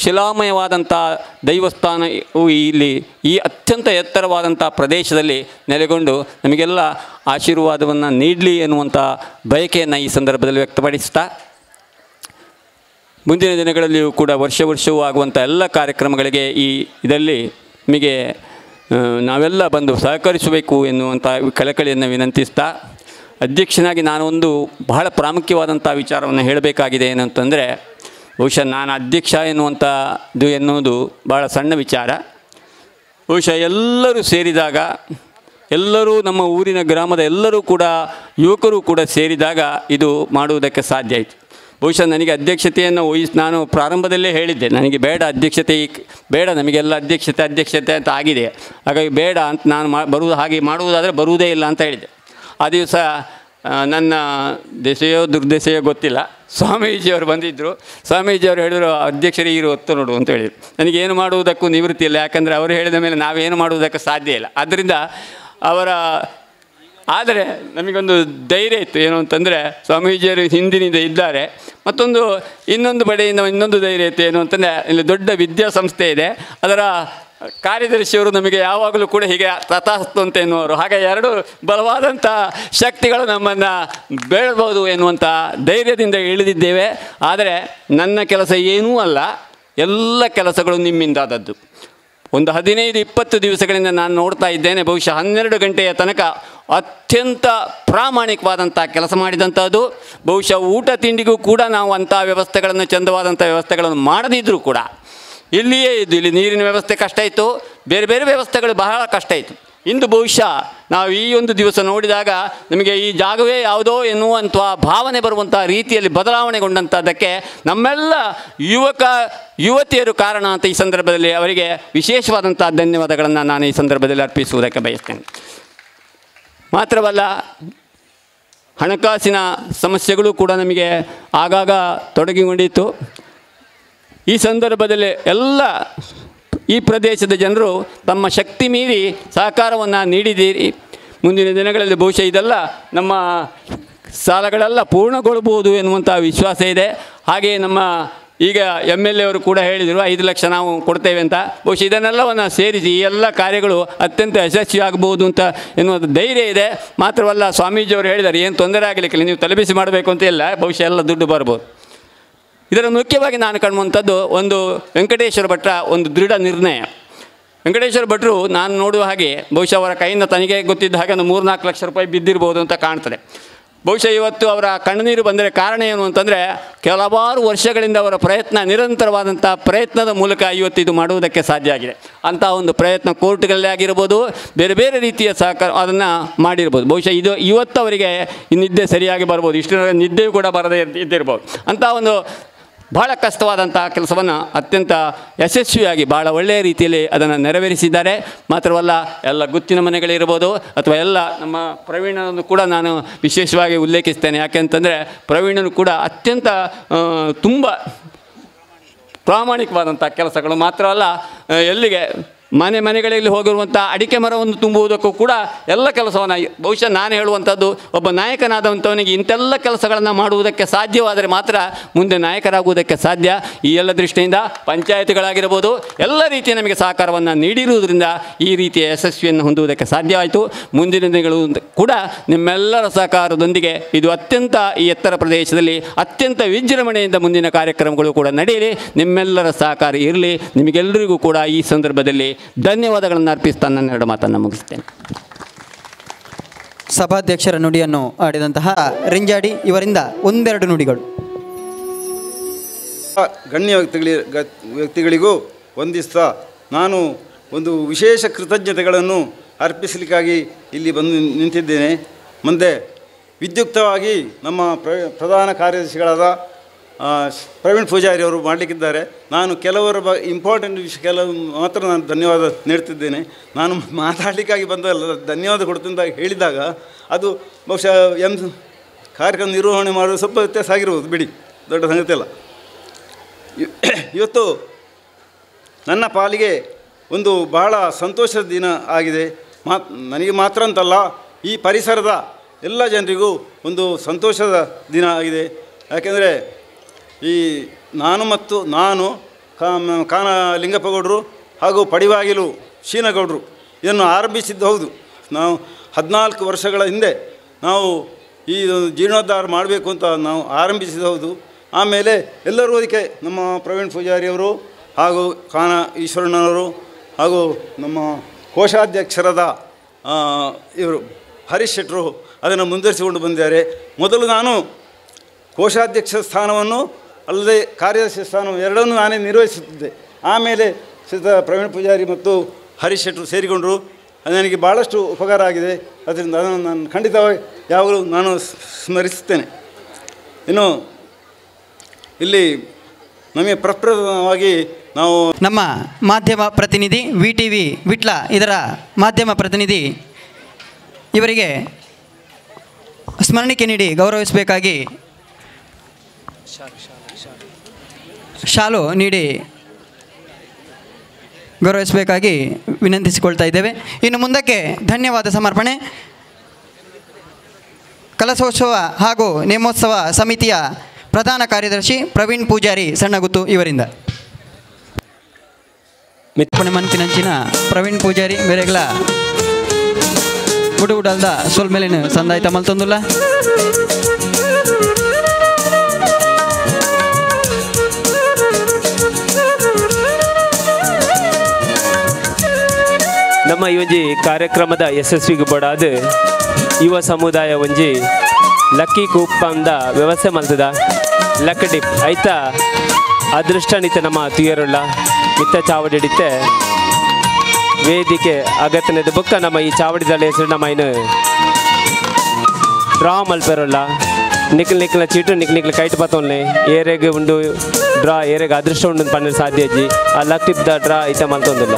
ಶಿಲಾಮಯವಾದಂಥ ದೈವಸ್ಥಾನ ಇಲ್ಲಿ ಈ ಅತ್ಯಂತ ಎತ್ತರವಾದಂಥ ಪ್ರದೇಶದಲ್ಲಿ ನೆಲೆಗೊಂಡು ನಮಗೆಲ್ಲ ಆಶೀರ್ವಾದವನ್ನು ನೀಡಲಿ ಎನ್ನುವಂಥ ಬಯಕೆಯನ್ನು ಈ ಸಂದರ್ಭದಲ್ಲಿ ವ್ಯಕ್ತಪಡಿಸ್ತಾ, ಮುಂದಿನ ದಿನಗಳಲ್ಲಿಯೂ ಕೂಡ ವರ್ಷವೂ ಆಗುವಂಥ ಎಲ್ಲ ಕಾರ್ಯಕ್ರಮಗಳಿಗೆ ಇದರಲ್ಲಿ ನಿಮಗೆ ನಾವೆಲ್ಲ ಬಂದು ಸಹಕರಿಸಬೇಕು ಎನ್ನುವಂಥ ಕಳಕಳಿಯನ್ನು ವಿನಂತಿಸ್ತಾ, ಅಧ್ಯಕ್ಷನಾಗಿ ನಾನೊಂದು ಬಹಳ ಪ್ರಾಮುಖ್ಯವಾದಂಥ ವಿಚಾರವನ್ನು ಹೇಳಬೇಕಾಗಿದೆ ಏನಂತಂದರೆ, ಬಹುಶಃ ನಾನು ಅಧ್ಯಕ್ಷ ಎನ್ನುವುದು ಭಾಳ ಸಣ್ಣ ವಿಚಾರ. ಬಹುಶಃ ಎಲ್ಲರೂ ಸೇರಿದಾಗ, ಎಲ್ಲರೂ ನಮ್ಮ ಊರಿನ ಗ್ರಾಮದ ಎಲ್ಲರೂ ಕೂಡ ಯುವಕರು ಕೂಡ ಸೇರಿದಾಗ ಇದು ಮಾಡುವುದಕ್ಕೆ ಸಾಧ್ಯ ಆಯಿತು. ಬಹುಶಃ ನನಗೆ ಅಧ್ಯಕ್ಷತೆಯನ್ನು ನಾನು ಪ್ರಾರಂಭದಲ್ಲೇ ಹೇಳಿದ್ದೆ, ನನಗೆ ಬೇಡ ಅಧ್ಯಕ್ಷತೆ, ಬೇಡ ನಮಗೆಲ್ಲ ಅಧ್ಯಕ್ಷತೆ ಅಂತ ಆಗಿದೆ, ಹಾಗಾಗಿ ಬೇಡ ಅಂತ ನಾನು ಮಾಡುವುದಾದರೆ ಬರುವುದೇ ಇಲ್ಲ ಅಂತ ಹೇಳಿದೆ. ಆ ದಿವಸ ನನ್ನ ದೆಸೆಯೋ ದುರ್ದೆಸೆಯೋ ಗೊತ್ತಿಲ್ಲ, ಸ್ವಾಮೀಜಿಯವರು ಬಂದಿದ್ದರು. ಸ್ವಾಮೀಜಿಯವರು ಹೇಳಿದರು, ಅಧ್ಯಕ್ಷರೇ ಇರು ಹೊತ್ತು ನೋಡು ಅಂತ ಹೇಳಿದರು. ನನಗೇನು ಮಾಡುವುದಕ್ಕೂ ನಿವೃತ್ತಿ ಇಲ್ಲ, ಯಾಕಂದರೆ ಅವರು ಹೇಳಿದ ಮೇಲೆ ನಾವೇನು ಮಾಡುವುದಕ್ಕೆ ಸಾಧ್ಯ ಇಲ್ಲ. ಆದ್ದರಿಂದ ಆದರೆ ನಮಗೊಂದು ಧೈರ್ಯ ಇತ್ತು, ಏನು ಅಂತಂದರೆ ಸ್ವಾಮೀಜಿಯವರು ಹಿಂದಿನಿಂದ ಇದ್ದಾರೆ. ಇನ್ನೊಂದು ಬಡೆಯಿಂದ ಇನ್ನೊಂದು ಧೈರ್ಯ ಇತ್ತು, ಏನು ಅಂತಂದರೆ ಇಲ್ಲಿ ದೊಡ್ಡ ವಿದ್ಯಾಸಂಸ್ಥೆ ಇದೆ, ಅದರ ಕಾರ್ಯದರ್ಶಿಯವರು ನಮಗೆ ಯಾವಾಗಲೂ ಕೂಡ ಹೀಗೆ ತಥಾಸ್ತು ಅಂತ ಎನ್ನುವರು. ಹಾಗೆ 2 ಬಲವಾದಂಥ ಶಕ್ತಿಗಳು ನಮ್ಮನ್ನು ಬೇಳ್ಬೋದು ಎನ್ನುವಂಥ ಧೈರ್ಯದಿಂದ ಇಳಿದಿದ್ದೇವೆ. ಆದರೆ ನನ್ನ ಕೆಲಸ ಏನೂ ಅಲ್ಲ, ಎಲ್ಲ ಕೆಲಸಗಳು ನಿಮ್ಮಿಂದಾದದ್ದು. ಒಂದು 15-20 ದಿವಸಗಳಿಂದ ನಾನು ನೋಡ್ತಾ ಇದ್ದೇನೆ, ಬಹುಶಃ 12 ಗಂಟೆಯ ತನಕ ಅತ್ಯಂತ ಪ್ರಾಮಾಣಿಕವಾದಂಥ ಕೆಲಸ ಮಾಡಿದಂಥದ್ದು. ಬಹುಶಃ ಊಟ ತಿಂಡಿಗೂ ಕೂಡ ನಾವು ಅಂಥ ವ್ಯವಸ್ಥೆಗಳನ್ನು, ಚಂದವಾದಂಥ ವ್ಯವಸ್ಥೆಗಳನ್ನು ಮಾಡದಿದ್ದರೂ ಕೂಡ ಇಲ್ಲಿಯೇ ಇಲ್ಲಿ ನೀರಿನ ವ್ಯವಸ್ಥೆ ಕಷ್ಟ ಇತ್ತು, ಬೇರೆ ಬೇರೆ ವ್ಯವಸ್ಥೆಗಳು ಬಹಳ ಕಷ್ಟ ಇತ್ತು. ಇಂದು ಬಹುಶಃ ನಾವು ಈ ಒಂದು ದಿವಸ ನೋಡಿದಾಗ ನಮಗೆ ಈ ಜಾಗವೇ ಯಾವುದೋ ಎನ್ನುವಂಥ ಭಾವನೆ ಬರುವಂಥ ರೀತಿಯಲ್ಲಿ ಬದಲಾವಣೆಗೊಂಡಂಥದ್ದಕ್ಕೆ ನಮ್ಮೆಲ್ಲ ಯುವತಿಯರು ಕಾರಣ ಅಂತ ಈ ಸಂದರ್ಭದಲ್ಲಿ ಅವರಿಗೆ ವಿಶೇಷವಾದಂಥ ಧನ್ಯವಾದಗಳನ್ನು ನಾನು ಈ ಸಂದರ್ಭದಲ್ಲಿ ಅರ್ಪಿಸುವುದಕ್ಕೆ ಬಯಸ್ತೇನೆ. ಮಾತ್ರವಲ್ಲ, ಹಣಕಾಸಿನ ಸಮಸ್ಯೆಗಳು ಕೂಡ ನಮಗೆ ಆಗಾಗ ತೊಡಗಿಕೊಂಡಿತ್ತು. ಈ ಸಂದರ್ಭದಲ್ಲಿ ಎಲ್ಲ ಈ ಪ್ರದೇಶದ ಜನರು ತಮ್ಮ ಶಕ್ತಿ ಮೀರಿ ಸಹಕಾರವನ್ನು ನೀಡಿದ್ದೀರಿ. ಮುಂದಿನ ದಿನಗಳಲ್ಲಿ ಬಹುಶಃ ಇದೆಲ್ಲ ನಮ್ಮ ಸಾಲಗಳೆಲ್ಲ ಪೂರ್ಣಗೊಳ್ಳಬಹುದು ಎನ್ನುವಂಥ ವಿಶ್ವಾಸ ಇದೆ. ಹಾಗೆಯೇ ನಮ್ಮ ಈಗ MLA ಅವರು ಕೂಡ ಹೇಳಿದರು 5 ಲಕ್ಷ ನಾವು ಕೊಡ್ತೇವೆ ಅಂತ. ಬಹುಶಃ ಇದನ್ನೆಲ್ಲವನ್ನು ಸೇರಿಸಿ ಈ ಎಲ್ಲ ಕಾರ್ಯಗಳು ಅತ್ಯಂತ ಯಶಸ್ವಿಯಾಗಬಹುದು ಅಂತ ಎನ್ನುವುದು ಧೈರ್ಯ ಇದೆ. ಮಾತ್ರವಲ್ಲ, ಸ್ವಾಮೀಜಿಯವರು ಹೇಳಿದ್ದಾರೆ, ಏನು ತೊಂದರೆ ಆಗಲಿಕ್ಕಿಲ್ಲ, ನೀವು ತಲೆಬಿಸಿ ಮಾಡಬೇಕು ಅಂತ ಇಲ್ಲ, ಬಹುಶಃ ಎಲ್ಲ ದುಡ್ಡು ಬರ್ಬೋದು. ಇದರ ಮುಖ್ಯವಾಗಿ ನಾನು ಕಾಣುವಂಥದ್ದು ಒಂದು ವೆಂಕಟೇಶ್ವರ ಭಟ್ರ ಒಂದು ದೃಢ ನಿರ್ಣಯ. ವೆಂಕಟೇಶ್ವರ ಭಟ್ರು ನಾನು ನೋಡುವ ಹಾಗೆ ಬಹುಶಃ ಅವರ ಕೈಯಿಂದ ತನಗೆ ಗೊತ್ತಿದ್ದ ಹಾಗೆ ಒಂದು 3-4 ಲಕ್ಷ ರೂಪಾಯಿ ಬಿದ್ದಿರ್ಬೋದು ಅಂತ ಕಾಣ್ತದೆ. ಬಹುಶಃ ಇವತ್ತು ಅವರ ಕಣ್ಣೀರು ಬಂದರೆ ಕಾರಣ ಏನು ಅಂತಂದರೆ, ಕೆಲವಾರು ವರ್ಷಗಳಿಂದ ಅವರ ನಿರಂತರವಾದಂಥ ಪ್ರಯತ್ನದ ಮೂಲಕ ಇವತ್ತು ಇದು ಮಾಡುವುದಕ್ಕೆ ಸಾಧ್ಯ ಆಗಿದೆ. ಅಂಥ ಒಂದು ಪ್ರಯತ್ನ ಕೋರ್ಟ್ಗಳಲ್ಲೇ ಆಗಿರ್ಬೋದು, ಬೇರೆ ಬೇರೆ ರೀತಿಯ ಸಹಕಾರ ಅದನ್ನು ಮಾಡಿರ್ಬೋದು. ಬಹುಶಃ ಇವತ್ತು ಅವರಿಗೆ ನಿದ್ದೆ ಸರಿಯಾಗಿ ಬರ್ಬೋದು, ಇಷ್ಟು ನಿದ್ದೆಯೂ ಕೂಡ ಬರದೇ ಇದ್ದಿರ್ಬೋದು. ಅಂಥ ಒಂದು ಬಹಳ ಕಷ್ಟವಾದಂಥ ಕೆಲಸವನ್ನು ಅತ್ಯಂತ ಯಶಸ್ವಿಯಾಗಿ ಭಾಳ ಒಳ್ಳೆಯ ರೀತಿಯಲ್ಲಿ ಅದನ್ನು ನೆರವೇರಿಸಿದ್ದಾರೆ. ಮಾತ್ರವಲ್ಲ, ಎಲ್ಲ ಗುತ್ತಿನ ಮನೆಗಳಿರ್ಬೋದು ಅಥವಾ ಎಲ್ಲ ನಮ್ಮ ಪ್ರವೀಣನನ್ನು ಕೂಡ ನಾನು ವಿಶೇಷವಾಗಿ ಉಲ್ಲೇಖಿಸ್ತೇನೆ. ಯಾಕೆಂತಂದರೆ ಪ್ರವೀಣನು ಕೂಡ ಅತ್ಯಂತ ತುಂಬ ಪ್ರಾಮಾಣಿಕವಾದಂಥ ಕೆಲಸಗಳು ಮಾತ್ರವಲ್ಲ, ಎಲ್ಲಿಗೆ ಮನೆಗಳಲ್ಲಿ ಹೋಗಿರುವಂಥ ಅಡಿಕೆ ಮರವನ್ನು ತುಂಬುವುದಕ್ಕೂ ಕೂಡ ಎಲ್ಲ ಕೆಲಸವನ್ನು ಬಹುಶಃ ನಾನು ಹೇಳುವಂಥದ್ದು, ಒಬ್ಬ ನಾಯಕನಾದಂಥವನಿಗೆ ಇಂತೆಲ್ಲ ಕೆಲಸಗಳನ್ನು ಮಾಡುವುದಕ್ಕೆ ಸಾಧ್ಯವಾದರೆ ಮಾತ್ರ ಮುಂದೆ ನಾಯಕರಾಗುವುದಕ್ಕೆ ಸಾಧ್ಯ. ಈ ಎಲ್ಲ ದೃಷ್ಟಿಯಿಂದ ಪಂಚಾಯತ್ಗಳಾಗಿರ್ಬೋದು ಎಲ್ಲ ರೀತಿಯ ನಮಗೆ ಸಹಕಾರವನ್ನು ನೀಡಿರುವುದರಿಂದ ಈ ರೀತಿಯ ಯಶಸ್ವಿಯನ್ನು ಹೊಂದುವುದಕ್ಕೆ ಸಾಧ್ಯವಾಯಿತು. ಮುಂದಿನ ದಿನಗಳು ಕೂಡ ನಿಮ್ಮೆಲ್ಲರ ಸಹಕಾರದೊಂದಿಗೆ ಇದು ಅತ್ಯಂತ ಈ ಎತ್ತರ ಪ್ರದೇಶದಲ್ಲಿ ಅತ್ಯಂತ ವಿಜೃಂಭಣೆಯಿಂದ ಮುಂದಿನ ಕಾರ್ಯಕ್ರಮಗಳು ಕೂಡ ನಡೆಯಲಿ. ನಿಮ್ಮೆಲ್ಲರ ಸಹಕಾರ ಇರಲಿ. ನಿಮಗೆಲ್ಲರಿಗೂ ಕೂಡ ಈ ಸಂದರ್ಭದಲ್ಲಿ ಧನ್ಯವಾದಗಳನ್ನು ಅರ್ಪಿಸ್ತಾ ನನ್ನ ಎರಡು ಮಾತನ್ನು ಮುಗಿಸ್ತೇನೆ. ಸಭಾಧ್ಯಕ್ಷರ ನುಡಿಯನ್ನು ಆಡಿದಂತಹ ರಿಂಜಾಡಿ ಇವರಿಂದ ಒಂದೆರಡು ನುಡಿಗಳು. ಗಣ್ಯ ವ್ಯಕ್ತಿಗಳಿಗೂ ವಂದಿಸ್ತಾ ನಾನು ಒಂದು ವಿಶೇಷ ಕೃತಜ್ಞತೆಗಳನ್ನು ಅರ್ಪಿಸಲಿಕ್ಕಾಗಿ ಇಲ್ಲಿ ಬಂದು ನಿಂತಿದ್ದೇನೆ. ಮುಂದೆ ವಿದ್ಯುಕ್ತವಾಗಿ ನಮ್ಮ ಪ್ರಧಾನ ಕಾರ್ಯದರ್ಶಿಗಳಾದ ಪ್ರವೀಣ್ ಪೂಜಾರಿ ಅವರು ಮಾಡಲಿಕ್ಕಿದ್ದಾರೆ. ನಾನು ಕೆಲವರ ಇಂಪಾರ್ಟೆಂಟ್ ವಿಷಯ ಕೆಲವು ಮಾತ್ರ ನಾನು ಧನ್ಯವಾದ ನೀಡ್ತಿದ್ದೇನೆ. ನಾನು ಮಾತಾಡಲಿಕ್ಕಾಗಿ ಬಂದಲ್ಲ ಧನ್ಯವಾದ ಕೊಡ್ತೀನಿ ಅಂತ ಹೇಳಿದಾಗ ಅದು ಬಹುಶಃ ಕಾರ್ಯಕ್ರಮ ನಿರ್ವಹಣೆ ಮಾಡೋದು ಸ್ವಲ್ಪ ವ್ಯತ್ಯಾಸ ಆಗಿರ್ಬೋದು, ಬಿಡಿ, ದೊಡ್ಡ ಸಂಗತಿ ಅಲ್ಲ. ಇವತ್ತು ನನ್ನ ಪಾಲಿಗೆ ಒಂದು ಬಹಳ ಸಂತೋಷದ ದಿನ ಆಗಿದೆ. ನನಗೆ ಮಾತ್ರ ಅಂತಲ್ಲ, ಈ ಪರಿಸರದ ಎಲ್ಲ ಜನರಿಗೂ ಒಂದು ಸಂತೋಷದ ದಿನ ಆಗಿದೆ. ಯಾಕೆಂದರೆ ಈ ನಾನು ಕಾನ ಲಿಂಗಪ್ಪಗೌಡರು ಹಾಗೂ ಪಡಿವಾಗಿಲು ಶೀನಗೌಡರು ಇದನ್ನು ಆರಂಭಿಸಿದ್ದು ಹೌದು. ನಾವು 14 ವರ್ಷಗಳ ಹಿಂದೆ ನಾವು ಈ ಜೀರ್ಣೋದ್ಧಾರ ಮಾಡಬೇಕು ಅಂತ ನಾವು ಆರಂಭಿಸಿದ್ದು ಹೌದು. ಆಮೇಲೆ ಎಲ್ಲರೂ ಅದಕ್ಕೆ ನಮ್ಮ ಪ್ರವೀಣ್ ಪೂಜಾರಿಯವರು ಹಾಗೂ ಕಾನ ಈಶ್ವರಣ್ಣವರು ಹಾಗೂ ನಮ್ಮ ಕೋಶಾಧ್ಯಕ್ಷರಾದ ಇವರು ಹರೀಶ್ ಶೆಟ್ಟರು ಅದನ್ನು ಮುಂದುವರಿಸಿಕೊಂಡು ಬಂದಿದ್ದಾರೆ. ಮೊದಲು ನಾನು ಕೋಶಾಧ್ಯಕ್ಷ ಸ್ಥಾನವನ್ನು ಅಲ್ಲದೆ ಕಾರ್ಯದರ್ಶಿ ಸ್ಥಾನವನ್ನು ಎರಡನ್ನೂ ನಾನೇ ನಿರ್ವಹಿಸುತ್ತಿದ್ದೆ. ಆಮೇಲೆ ಪ್ರವೀಣ್ ಪೂಜಾರಿ ಮತ್ತು ಹರೀಶ್ ಶೆಟ್ಟರು ಸೇರಿಕೊಂಡರು. ಅದು ನನಗೆ ಭಾಳಷ್ಟು ಉಪಕಾರ ಆಗಿದೆ. ಅದರಿಂದ ಅದನ್ನು ನಾನು ಖಂಡಿತವಾಗಿ ಯಾವಾಗಲೂ ನಾನು ಸ್ಮರಿಸುತ್ತೇನೆ. ಇನ್ನು ಇಲ್ಲಿ ನಮಗೆ ಪ್ರಪ್ರಥಮವಾಗಿ ನಾವು ನಮ್ಮ ಮಾಧ್ಯಮ ಪ್ರತಿನಿಧಿ VTV ವಿಟ್ಲ ಇದರ ಮಾಧ್ಯಮ ಪ್ರತಿನಿಧಿ ಇವರಿಗೆ ಸ್ಮರಣಿಕೆ ನೀಡಿ ಗೌರವಿಸಬೇಕಾಗಿ ಶಾಲು ನೀಡಿ ಗೌರವಿಸಬೇಕಾಗಿ ವಿನಂತಿಸಿಕೊಳ್ತಾ ಇದ್ದೇವೆ. ಇನ್ನು ಮುಂದಕ್ಕೆ ಧನ್ಯವಾದ ಸಮರ್ಪಣೆ ಕಲಶೋತ್ಸವ ಹಾಗೂ ನೇಮೋತ್ಸವ ಸಮಿತಿಯ ಪ್ರಧಾನ ಕಾರ್ಯದರ್ಶಿ ಪ್ರವೀಣ್ ಪೂಜಾರಿ ಸಣ್ಣಗುತ್ತು ಇವರಿಂದ. ಮನ್ಪಿನಂಚಿನ ಪ್ರವೀಣ್ ಪೂಜಾರಿ ಬೇರೆಗಳ ಉಡಲ್ದ ಸೋಲ್ ಮೇಲಿನ ಸಂದಾಯ್ತ ಮಲ್ತೊಂದುಲ್ಲ. ನಮ್ಮ ಈ ಒಂಜಿ ಕಾರ್ಯಕ್ರಮದ ಯಶಸ್ವಿಗೆ ಬಡಾದ ಯುವ ಸಮುದಾಯ ಒಂಜಿ ಲಕ್ಕಿ ಕೂಪ್ ಅಂದ ವ್ಯವಸ್ಥೆ ಮಲ್ತದ ಲಕ್ ಡಿಪ್ ಐತ ಅದೃಷ್ಟನಿತ ನಮ್ಮ ತುಯರುಳ್ಳ ಮಿತ್ತ ಚಾವಡಿ ಹಿಡಿತೆ ವೇದಿಕೆ ಅಗತ್ಯದ ಬುಕ್ಕ ನಮ್ಮ ಈ ಚಾವಡಿದಲ್ಲಿ ಹೆಸರು ನಮ್ಮ ಇನ್ನು ಡ್ರಾ ಮಲ್ಪೆರುಳ್ಳ ನಿಕ್ಲ ಚೀಟು ನಿಕ್ಲ ಕೈಟ್ ಪತ್ತೊನ್ಲೆ ಏರೆಗೆ ಉಂಡು ಡ್ರಾ ಏರೆಗೆ ಅದೃಷ್ಟ ಉಂಡು ಪನ್ನೀರು ಸಾಧ್ಯ ಅಜ್ಜಿ ಆ ಲಕ್ ಟಿಪ್ ದ ಡ್ರಾ ಐತ ಮಲ್ತೊಂದಿಲ್ಲ.